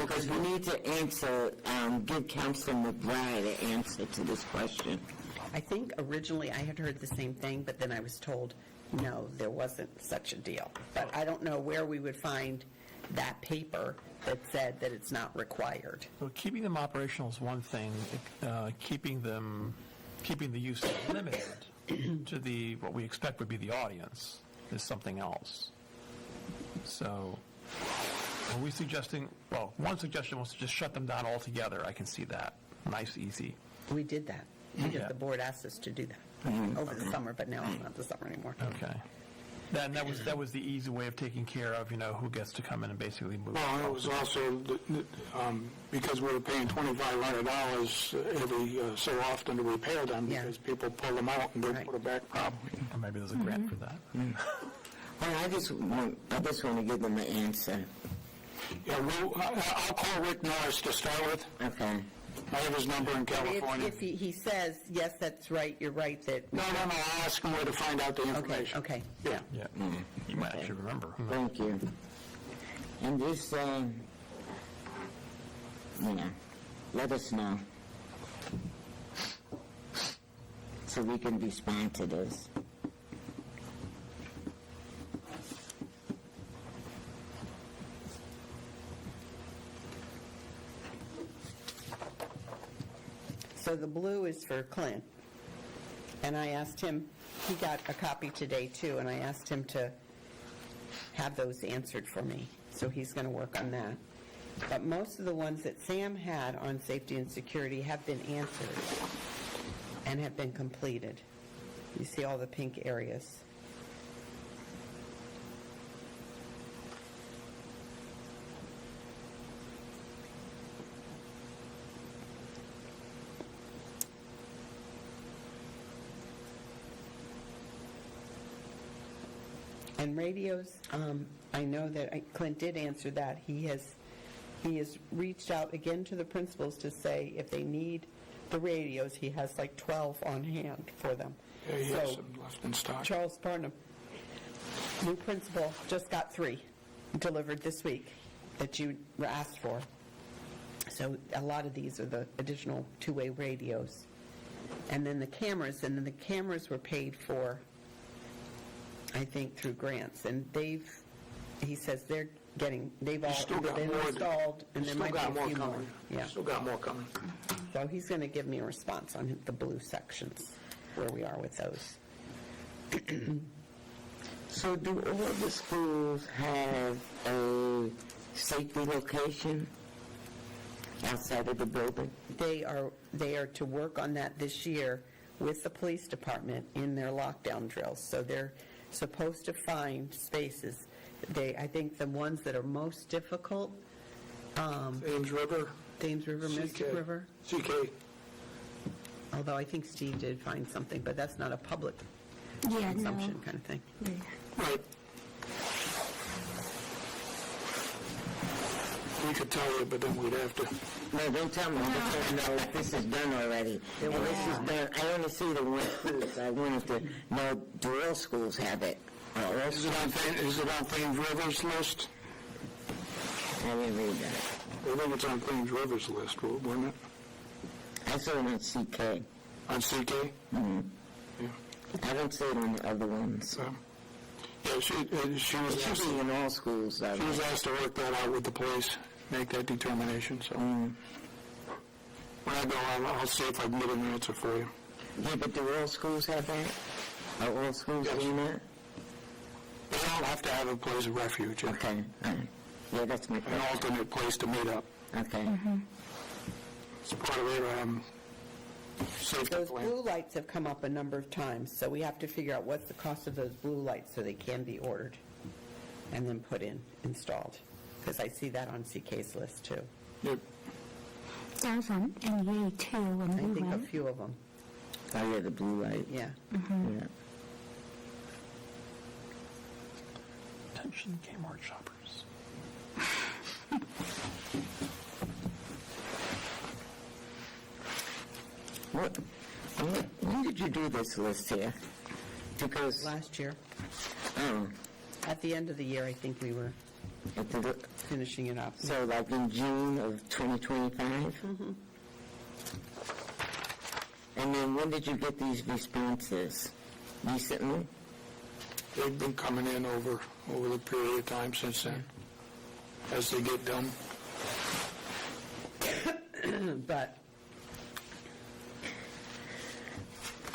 Because we need to answer, give Councilor McBride an answer to this question. I think originally I had heard the same thing, but then I was told, no, there wasn't such a deal. But I don't know where we would find that paper that said that it's not required. So keeping them operational is one thing. Keeping the use limited to what we expect would be the audience is something else. So are we suggesting, well, one suggestion was to just shut them down altogether. I can see that. Nice, easy. We did that, because Yeah. the board asked us to do that over the summer, but now it's not the summer anymore. Okay. Then that was the easy way of taking care of, who gets to come in and basically move. Well, it was also, because we were paying $2,500 every so often to repair them, Yeah. because people pull them out and don't Right. put it back properly. Or maybe there's a grant for that. Well, I just want to give them an answer. Yeah, I'll call Rick Norris to start with. Okay. I have his number in California. If he says, yes, that's right, you're right, that, No, I'll ask him where to find out the information. okay, yeah. Yeah. You might actually remember. Thank you. And just, let us know, so we can respond to this. So the blue is for Clint, and I asked him, he got a copy today too, and I asked him to have those answered for me, so he's going to work on that. But most of the ones that Sam had on safety and security have been answered and have been completed. You see all the pink areas. And radios, I know that Clint did answer that. He has reached out again to the principals to say if they need the radios, he has like 12 on hand for them. Yeah, he has So, some left in stock. Charles Barnum, new principal, just got 3 delivered this week that you were asked for. So a lot of these are the additional two-way radios. And then the cameras were paid for, I think, through grants. And he says they've all Still got been more. installed, and there Still might be got a more few more. coming. Yeah. Still got more coming. So he's going to give me a response on the blue sections, where we are with those. So do all the schools have a safety location? outside of the building? They are to work on that this year with the police department in their lockdown drills. So they're supposed to find spaces. I think the ones that are most difficult, Ames River, Thames River, Mystic CK. River, CK. although I think Steve did find something, but that's not a public Yeah, no. consumption kind of thing. Right. We could tell you, but then we'd have to. No, don't tell me. I just want to know if this is done already. And this is done. I only see the one schools. I wanted to know, do all schools have it? Or all Is it on Thames River's list? I didn't read that. I think it's on Thames River's list, wasn't it? I saw it on CK. On CK? I don't see it on the other ones. Yeah, she It was should asked, be in all schools, though. she was asked to work that out with the police, make that determination, so. When I go, I'll see if I can get an answer for you. Yeah, but do all schools have that? Are all schools Yes. doing that? They all have to have a place of refuge, an Okay, all right. Yeah, that's my question. alternate place to meet up. Okay. It's part of their safety Those plan. blue lights have come up a number of times, so we have to figure out what's the cost of those blue lights so they can be ordered and then put in, installed. Because I see that on CK's list too. Yep. That was on NEA too when I we think a went. few of them, Oh, yeah, the blue light. yeah. Yeah. Attention Kmart shoppers. When did you do this list here? Because, Last year, oh, at the end of the year, I think we were finishing it up. so like in June of 2025? And then when did you get these responses? Recently? They've been coming in over the period of time since then, as they get done. But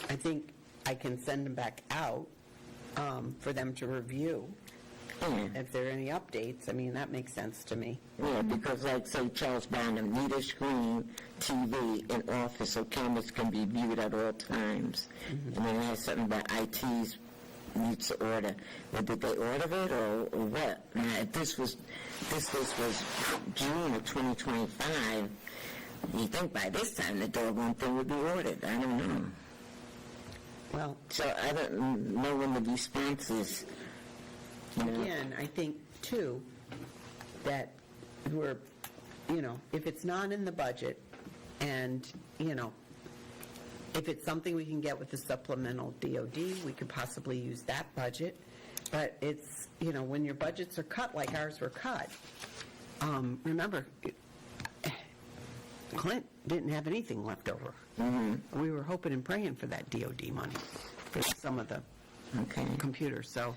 I think I can send them back out for them to review. Yeah. If there are any updates, I mean, that makes sense to me. Yeah, because like, say, Charles Barnum, need a screen, TV, in office so cameras can be viewed at all times. And then it has something about IT's needs to order. Well, did they order it or what? Now, if this list was June of 2025, you think by this time the doggone thing would be ordered. I don't know. Well, So I don't know when the response is, you know. again, I think, too, that we're, if it's not in the budget, and, if it's something we can get with the supplemental DOD, we could possibly use that budget. But it's, when your budgets are cut like ours were cut, remember, Clint didn't have anything left over. We were hoping and praying for that DOD money for some of the Okay. computers, so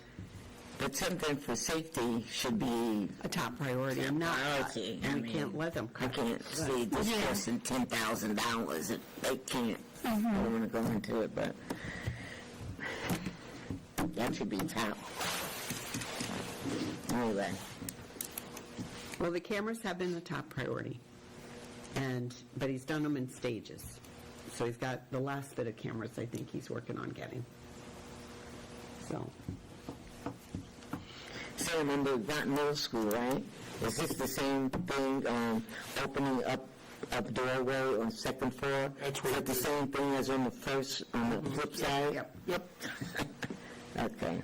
But something for safety should be a top priority and not cut. priority. And we can't let them I cut. can't see this costing $10,000. They can't. I don't want to go into it, but that should be top. Anyway, Well, the cameras have been the top priority, but he's done them in stages. So he's got the last bit of cameras I think he's working on getting. So, Sam, in the Groton Middle School, right? Is this the same thing, opening up a doorway on second floor? That's what Is it it the is. same thing as on the first, on the flip side? Yep. Okay.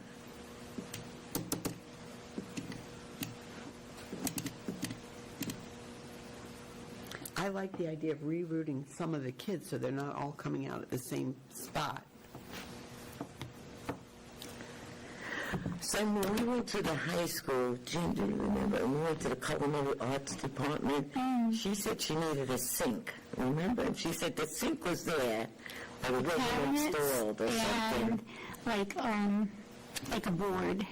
I like the idea of rerouting some of the kids so they're not all coming out at the same spot. So when we went to the high school, Jim, do you remember? And we went to the culinary arts department. She said she needed a sink. Remember? And she said the sink was there, but it wasn't Cabinets installed or something. and like a board,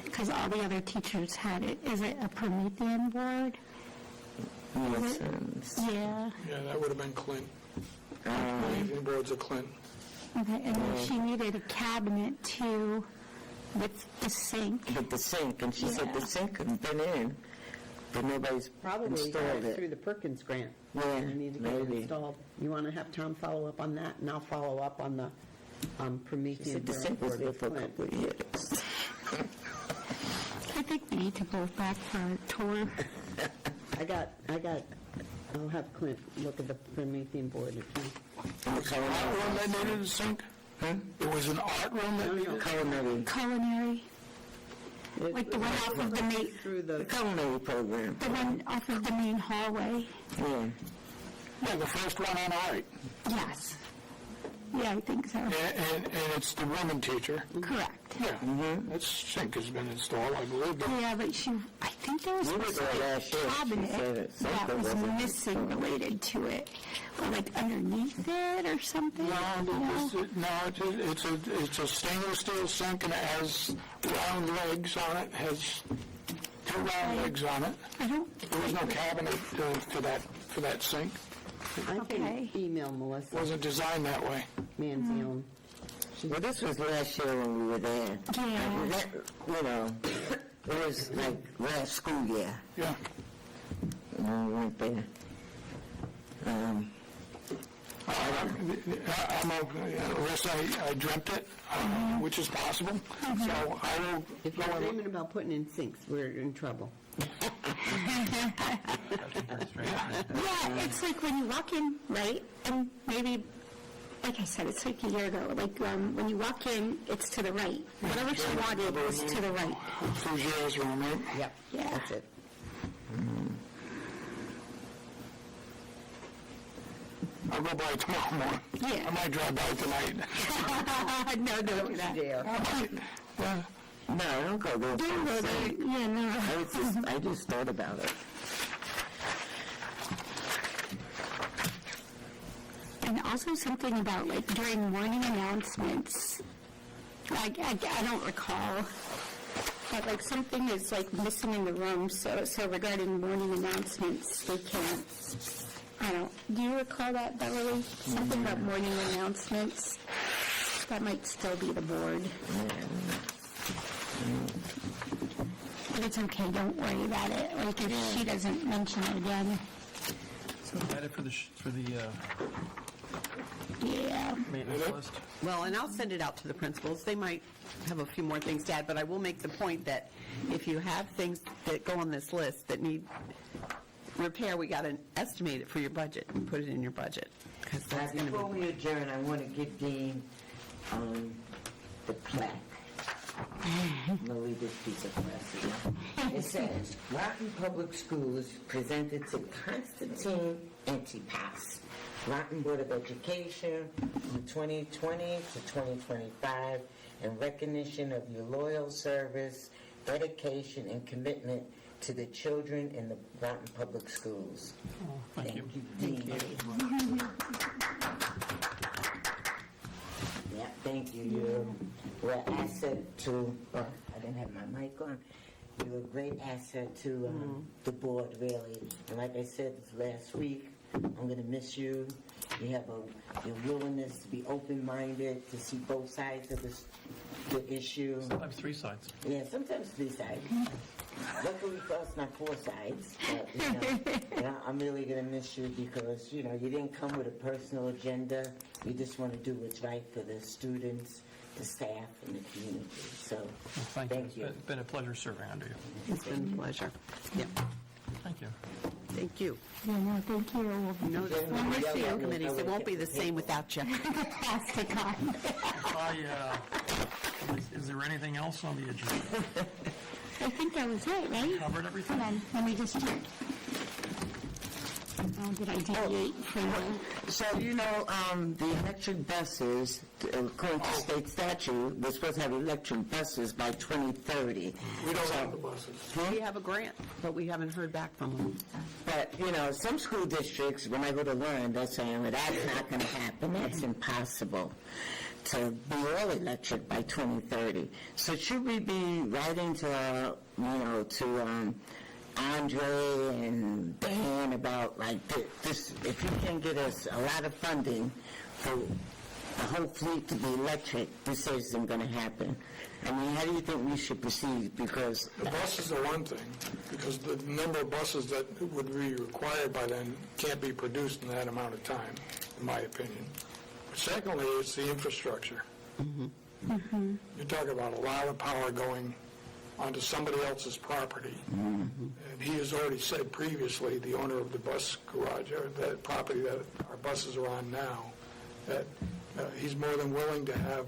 because all the other teachers had it. Is it a Promethean board? Yes, Yeah. Yeah, that would have been Clint. Anything boards of Clint. Okay, and then she needed a cabinet too with the sink. with the sink, and she said the Yeah. sink had been in, but nobody's Probably installed through it. the Perkins grant. Yeah, I need to get it maybe. installed. You want to have Tom follow up on that, and I'll follow up on the Promethean The sink was board there with for a Clint. couple of years. I think we need to go back for a tour. I'll have Clint look at the Promethean board if you. Was it an art room that needed a sink? It was an art room that needed? Culinary. Culinary, like the one off of the main, Through the, Culinary program. the one off of the main hallway. Yeah. Yeah, the first one on the right. Yes. Yeah, I think so. And it's the woman teacher. Correct. Yeah, that sink has been installed, I believe. but- Yeah, but I think there was We were a there last year. She said cabinet that that something was wasn't- missing related to it, or like underneath it or something. It's a stainless steel sink and it has round legs on it, has two round legs on it. I don't, There was no cabinet for that sink. I Okay. can email It Melissa wasn't designed that way. Manzione. Well, this was last year when we were there. Yeah. That, it was like last school year Yeah. when we went there. I'm okay, unless I dreamt it, which is possible. So I will If go you're in. dreaming about putting in sinks, we're in trouble. yeah, it's like when you walk in, right, and maybe, like I said, it's like a year ago, like when you walk in, it's to the right. Whatever she wanted was to the right. Fougiere's room, right? Yep, Yeah. that's it. I'll go by tomorrow morning. Yeah. I might drive by tonight. No, don't do that. Yeah. No, don't go there. Don't go there. Yeah, no. I just thought about it. And also something about like during morning announcements, like I don't recall, but like something is like missing in the room. So regarding morning announcements, they can't. Do you recall that, Beverly? Something about morning announcements. That might still be the board. But it's okay. Don't worry about it. Like if she doesn't mention it again. So is that it for the Yeah. maintenance list? Well, and I'll send it out to the principals. They might have a few more things to add, but I will make the point that if you have things that go on this list that need repair, we got to estimate it for your budget and put it in your budget. Because that's going to Before be... we adjourn, I want to give Dean the plaque. I'll leave this piece of plastic. It says, Groton Public Schools presented to Constantine Antipas, Groton Board of Education from 2020 to 2025 in recognition of your loyal service, dedication, and commitment to the children in the Groton Public Schools. Thank you. Dean. Yeah, thank you. You're an asset to, I didn't have my mic on. You're a great asset to the board, really. And like I said last week, I'm going to miss you. You have your willingness to be open-minded, to see both sides of the issue. Sometimes three sides. Yeah, sometimes three sides. Luckily for us, not four sides. But, I'm really going to miss you because, you didn't come with a personal agenda. You just want to do what's right for the students, the staff, and the community. So, Well, thank you. It's been a pleasure serving under you. It's been a pleasure. Yeah, Thank you. thank you. Yeah, no, thank you. No, the We'll miss you. committees, it won't be the same without you. Plastic on. Is there anything else on the agenda? I think that was it, right? Covered everything? Hold on, let me just check. Oh, did I deviate from the... So, the electric buses, according to state statute, we're supposed to have electric buses by 2030. We don't have the buses. We have a grant, but we haven't heard back from them. But, some school districts, when I go to learn, they're saying, well, that's not going to happen. That's impossible to be all electric by 2030. So should we be writing to Andre and Dan about, like, this, if you can get us a lot of funding for the whole fleet to be electric, this isn't going to happen. I mean, how do you think we should proceed? Because The buses are one thing, because the number of buses that would be required by then can't be produced in that amount of time, in my opinion. Secondly, it's the infrastructure. You're talking about a lot of power going onto somebody else's property. And he has already said previously, the owner of the bus garage, or that property that our buses are on now, that he's more than willing to have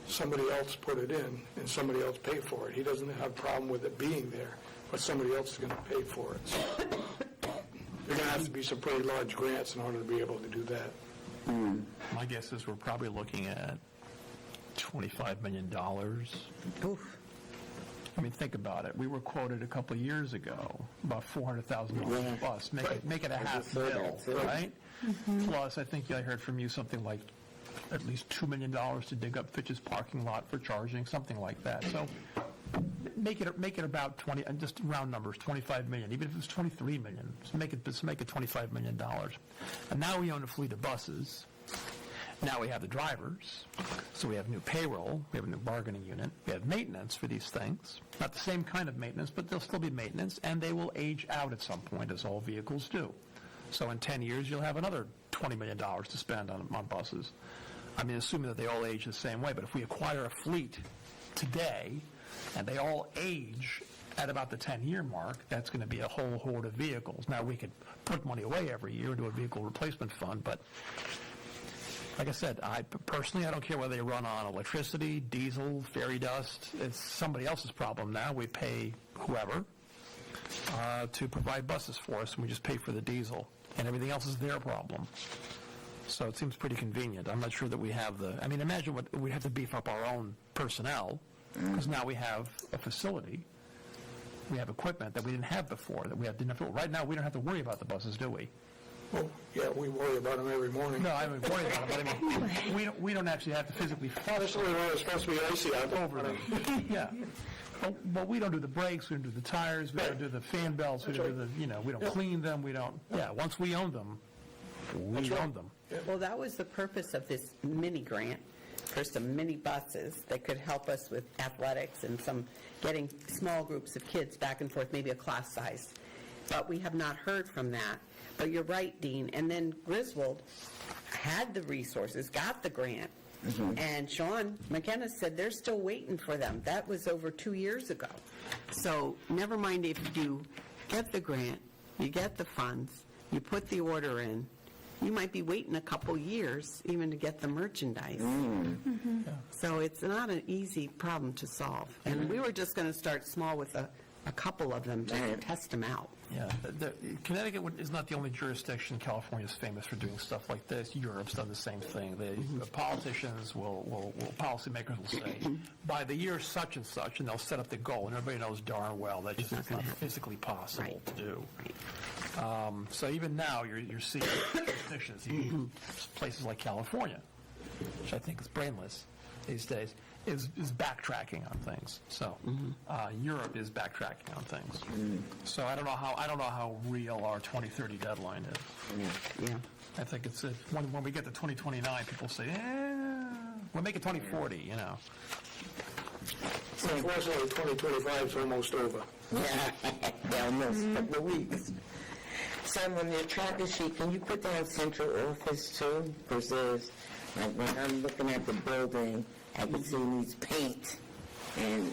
somebody else put it in and somebody else pay for it. He doesn't have a problem with it being there, but somebody else is going to pay for it. So there are going to have to be some pretty large grants in order to be able to do that. My guess is we're probably looking at $25 million. Oof. I mean, think about it. We were quoted a couple of years ago about $400,000 a bus. Make it a half mil, right? Plus, I think I heard from you something like at least $2 million to dig up Fitch's parking lot for charging, something like that. So make it about 20, and just round numbers, 25 million. Even if it was 23 million, make it $25 million. And now we own a fleet of buses. Now we have the drivers, so we have new payroll, we have a new bargaining unit, we have maintenance for these things. Not the same kind of maintenance, but there'll still be maintenance, and they will age out at some point, as all vehicles do. So in 10 years, you'll have another $20 million to spend on buses. I mean, assuming that they all age the same way, but if we acquire a fleet today, and they all age at about the 10-year mark, that's going to be a whole horde of vehicles. Now, we could put money away every year into a vehicle replacement fund, but like I said, I don't care whether they run on electricity, diesel, fairy dust. It's somebody else's problem now. We pay whoever to provide buses for us, and we just pay for the diesel, and everything else is their problem. So it seems pretty convenient. I'm not sure that we have imagine what we have to beef up our own personnel, because now we have a facility. We have equipment that we didn't have before, right now we don't have to worry about the buses, do we? Well, yeah, we worry about them every morning. No, I don't worry about it, but I mean, we don't actually have to physically Honestly, it's supposed to be icy out over them. Yeah. But we don't do the brakes, we don't do the tires, we don't do the fan belts, we don't do we don't clean them, once we own them, we own them. Well, that was the purpose of this mini grant for some mini buses that could help us with athletics and getting small groups of kids back and forth, maybe a class size. But we have not heard from that. But you're right, Dean. And then Griswold had the resources, got the grant, and Sean McKenna said they're still waiting for them. That was over 2 years ago. So never mind if you get the grant, you get the funds, you put the order in, you might be waiting a couple years even to get the merchandise. So it's not an easy problem to solve. And we were just going to start small with a couple of them to test them out. Yeah, Connecticut is not the only jurisdiction. California is famous for doing stuff like this. Europe's done the same thing. The politicians policymakers will say, by the year such and such, and they'll set up the goal, and everybody knows darn well that it's not physically possible to do. So even now, you're seeing jurisdictions, even places like California, which I think is brainless these days, is backtracking on things. So Europe is backtracking on things. So I don't know how real our 2030 deadline is. Yeah. I think it's when we get to 2029, people say, we'll make it 2040. Unfortunately, 2025 is almost over. Yeah, almost a couple of weeks. Sam, on your tracker sheet, can you put down central office too? Because there's, like, when I'm looking at the building, I can see it needs paint, and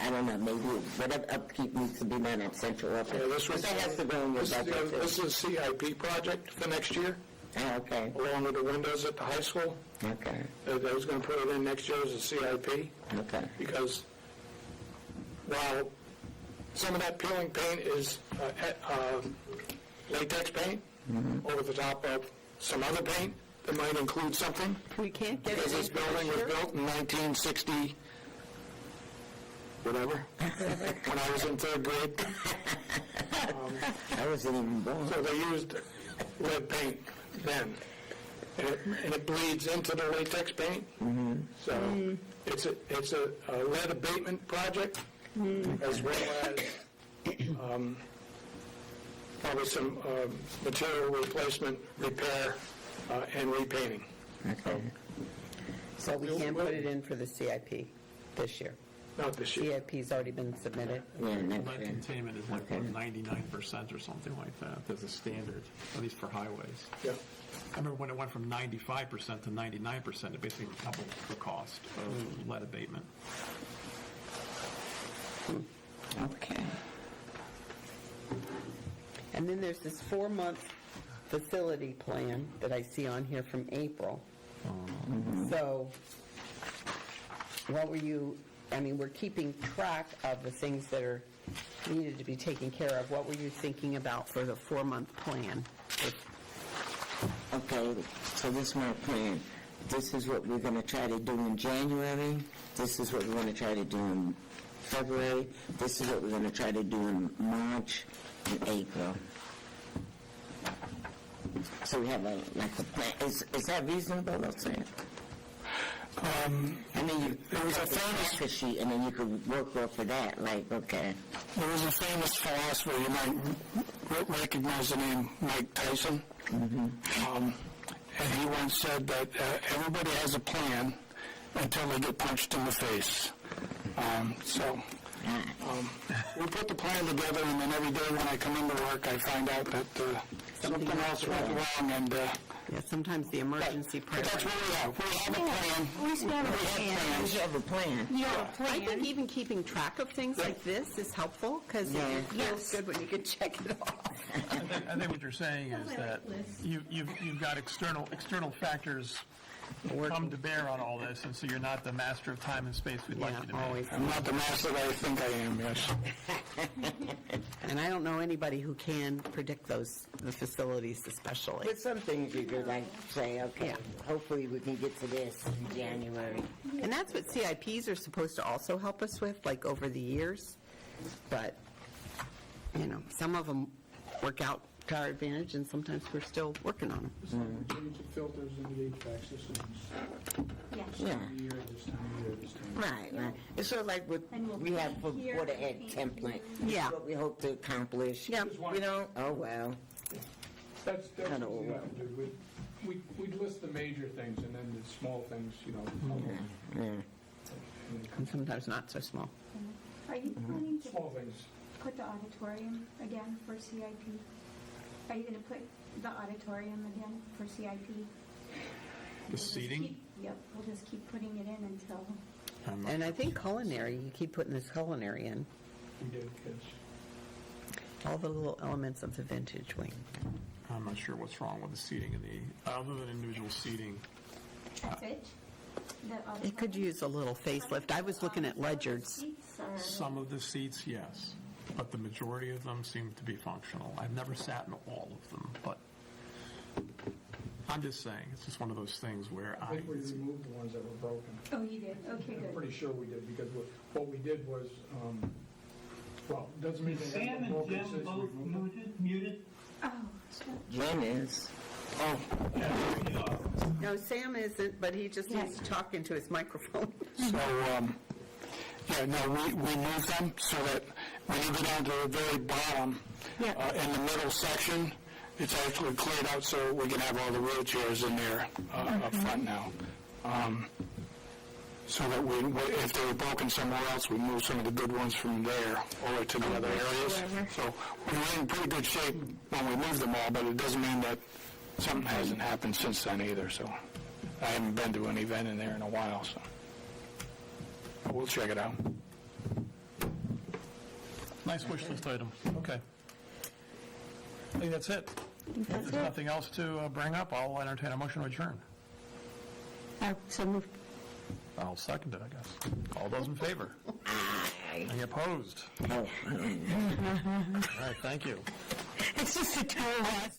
I don't know, maybe whatever upkeep needs to be done at central office. Yeah, this was- But that has to go in your This budget too. is a CIP project for next year, Oh, okay, along with the windows at the high school. okay, They was going to put it in next year as a CIP, okay. because while some of that peeling paint is latex paint over the top of some other paint that might include something, We can't get because it this building was built in 1960, whatever, when I was in third grade. I wasn't even born. So they used lead paint then, and it bleeds into the latex paint. So it's a lead abatement project, as well as probably some material replacement, repair, and repainting. Okay. So we can't put it in for the CIP this year. Not this year. CIP's already been submitted. Yeah, next Lead year. containment is like Okay. 99% or something like that. There's a standard, at least for highways. Yeah. I remember when it went from 95% to 99%, it basically doubled the cost of lead abatement. Okay. And then there's this 4-month facility plan that I see on here from April. So what were you, I mean, we're keeping track of the things that are needed to be taken care of. What were you thinking about for the 4-month plan? Okay, so this is my plan. This is what we're going to try to do in January. This is what we're going to try to do in February. This is what we're going to try to do in March and April. So we have like a plan. Is that reasonable, let's say? And then you was a have the famous- tracker sheet, and then you could work off of that, like, okay. There was a famous philosopher, you might recognize the name Mike Tyson. And he once said that everybody has a plan until they get punched in the face. We put the plan together, and then every day when I come into work, I find out that something else went wrong, and Yeah, sometimes the emergency but that's prayer. where we are. We have a plan. At least we have a plan. You have a plan. You have a I think plan. even keeping track of things like this is helpful because Yeah. it feels good when you can check it off. I think what you're saying is that you've got external factors come to bear on all this, and so you're not the master of time and space we'd like you to be. Yeah, always. I'm not the master that I think I am, yes. And I don't know anybody who can predict the facilities especially. But some things you could, like, say, okay, Yeah. hopefully we can get to this in January. And that's what CIPs are supposed to also help us with, like over the years. But, you know, some of them work out to our advantage, and sometimes we're still working on them. Change the filters in the HVAC systems Yes. Yeah. every year, this time of year, this time. Right. It's sort of like what And we'll we have for paint here, Waterhead paint template. Yeah. It's what we hope to accomplish. Yeah. We don't, oh, well. That's Kinda what we over. have to do. We'd list the major things and then the small things, Yeah. And sometimes not so small. Are you planning to small things. put the auditorium again for CIP? Are you going to put the auditorium again for CIP? The seating? Yep, we'll just keep putting it in until, And I think culinary, you keep putting this culinary in, We did, yes. all the little elements of the vintage wing. I'm not sure what's wrong with the seating other than individual seating. that's it? The It could auditorium? use a little facelift. I was looking at Ledyard's. Seats or- Some of the seats, yes, but the majority of them seem to be functional. I've never sat in all of them, but I'm just saying, it's just one of those things where I think we removed the ones that were broken. Oh, you did? Okay, I'm good. pretty sure we did, because what we did was, well, doesn't mean they Sam have and broken Jim systems. both muted? Oh, Jim is. No, Sam isn't, but he just needs to talk into his microphone. So, we moved them so that when you go down to the very bottom, in the middle section, it's actually cleared out so we can have all the wheelchairs in there up front now. So that if they were broken somewhere else, we moved some of the good ones from there over to the other areas. So we were in pretty good shape when we moved them all, but it doesn't mean that something hasn't happened since then either, so I haven't been to an event in there in a while, so we'll check it out. Nice wish list item. Okay. I think that's it. If there's nothing else to bring up, I'll entertain a motion to adjourn. So moved. I'll second it, I guess. All those in favor? Any opposed? Oh. All right, thank you. It's just a total loss.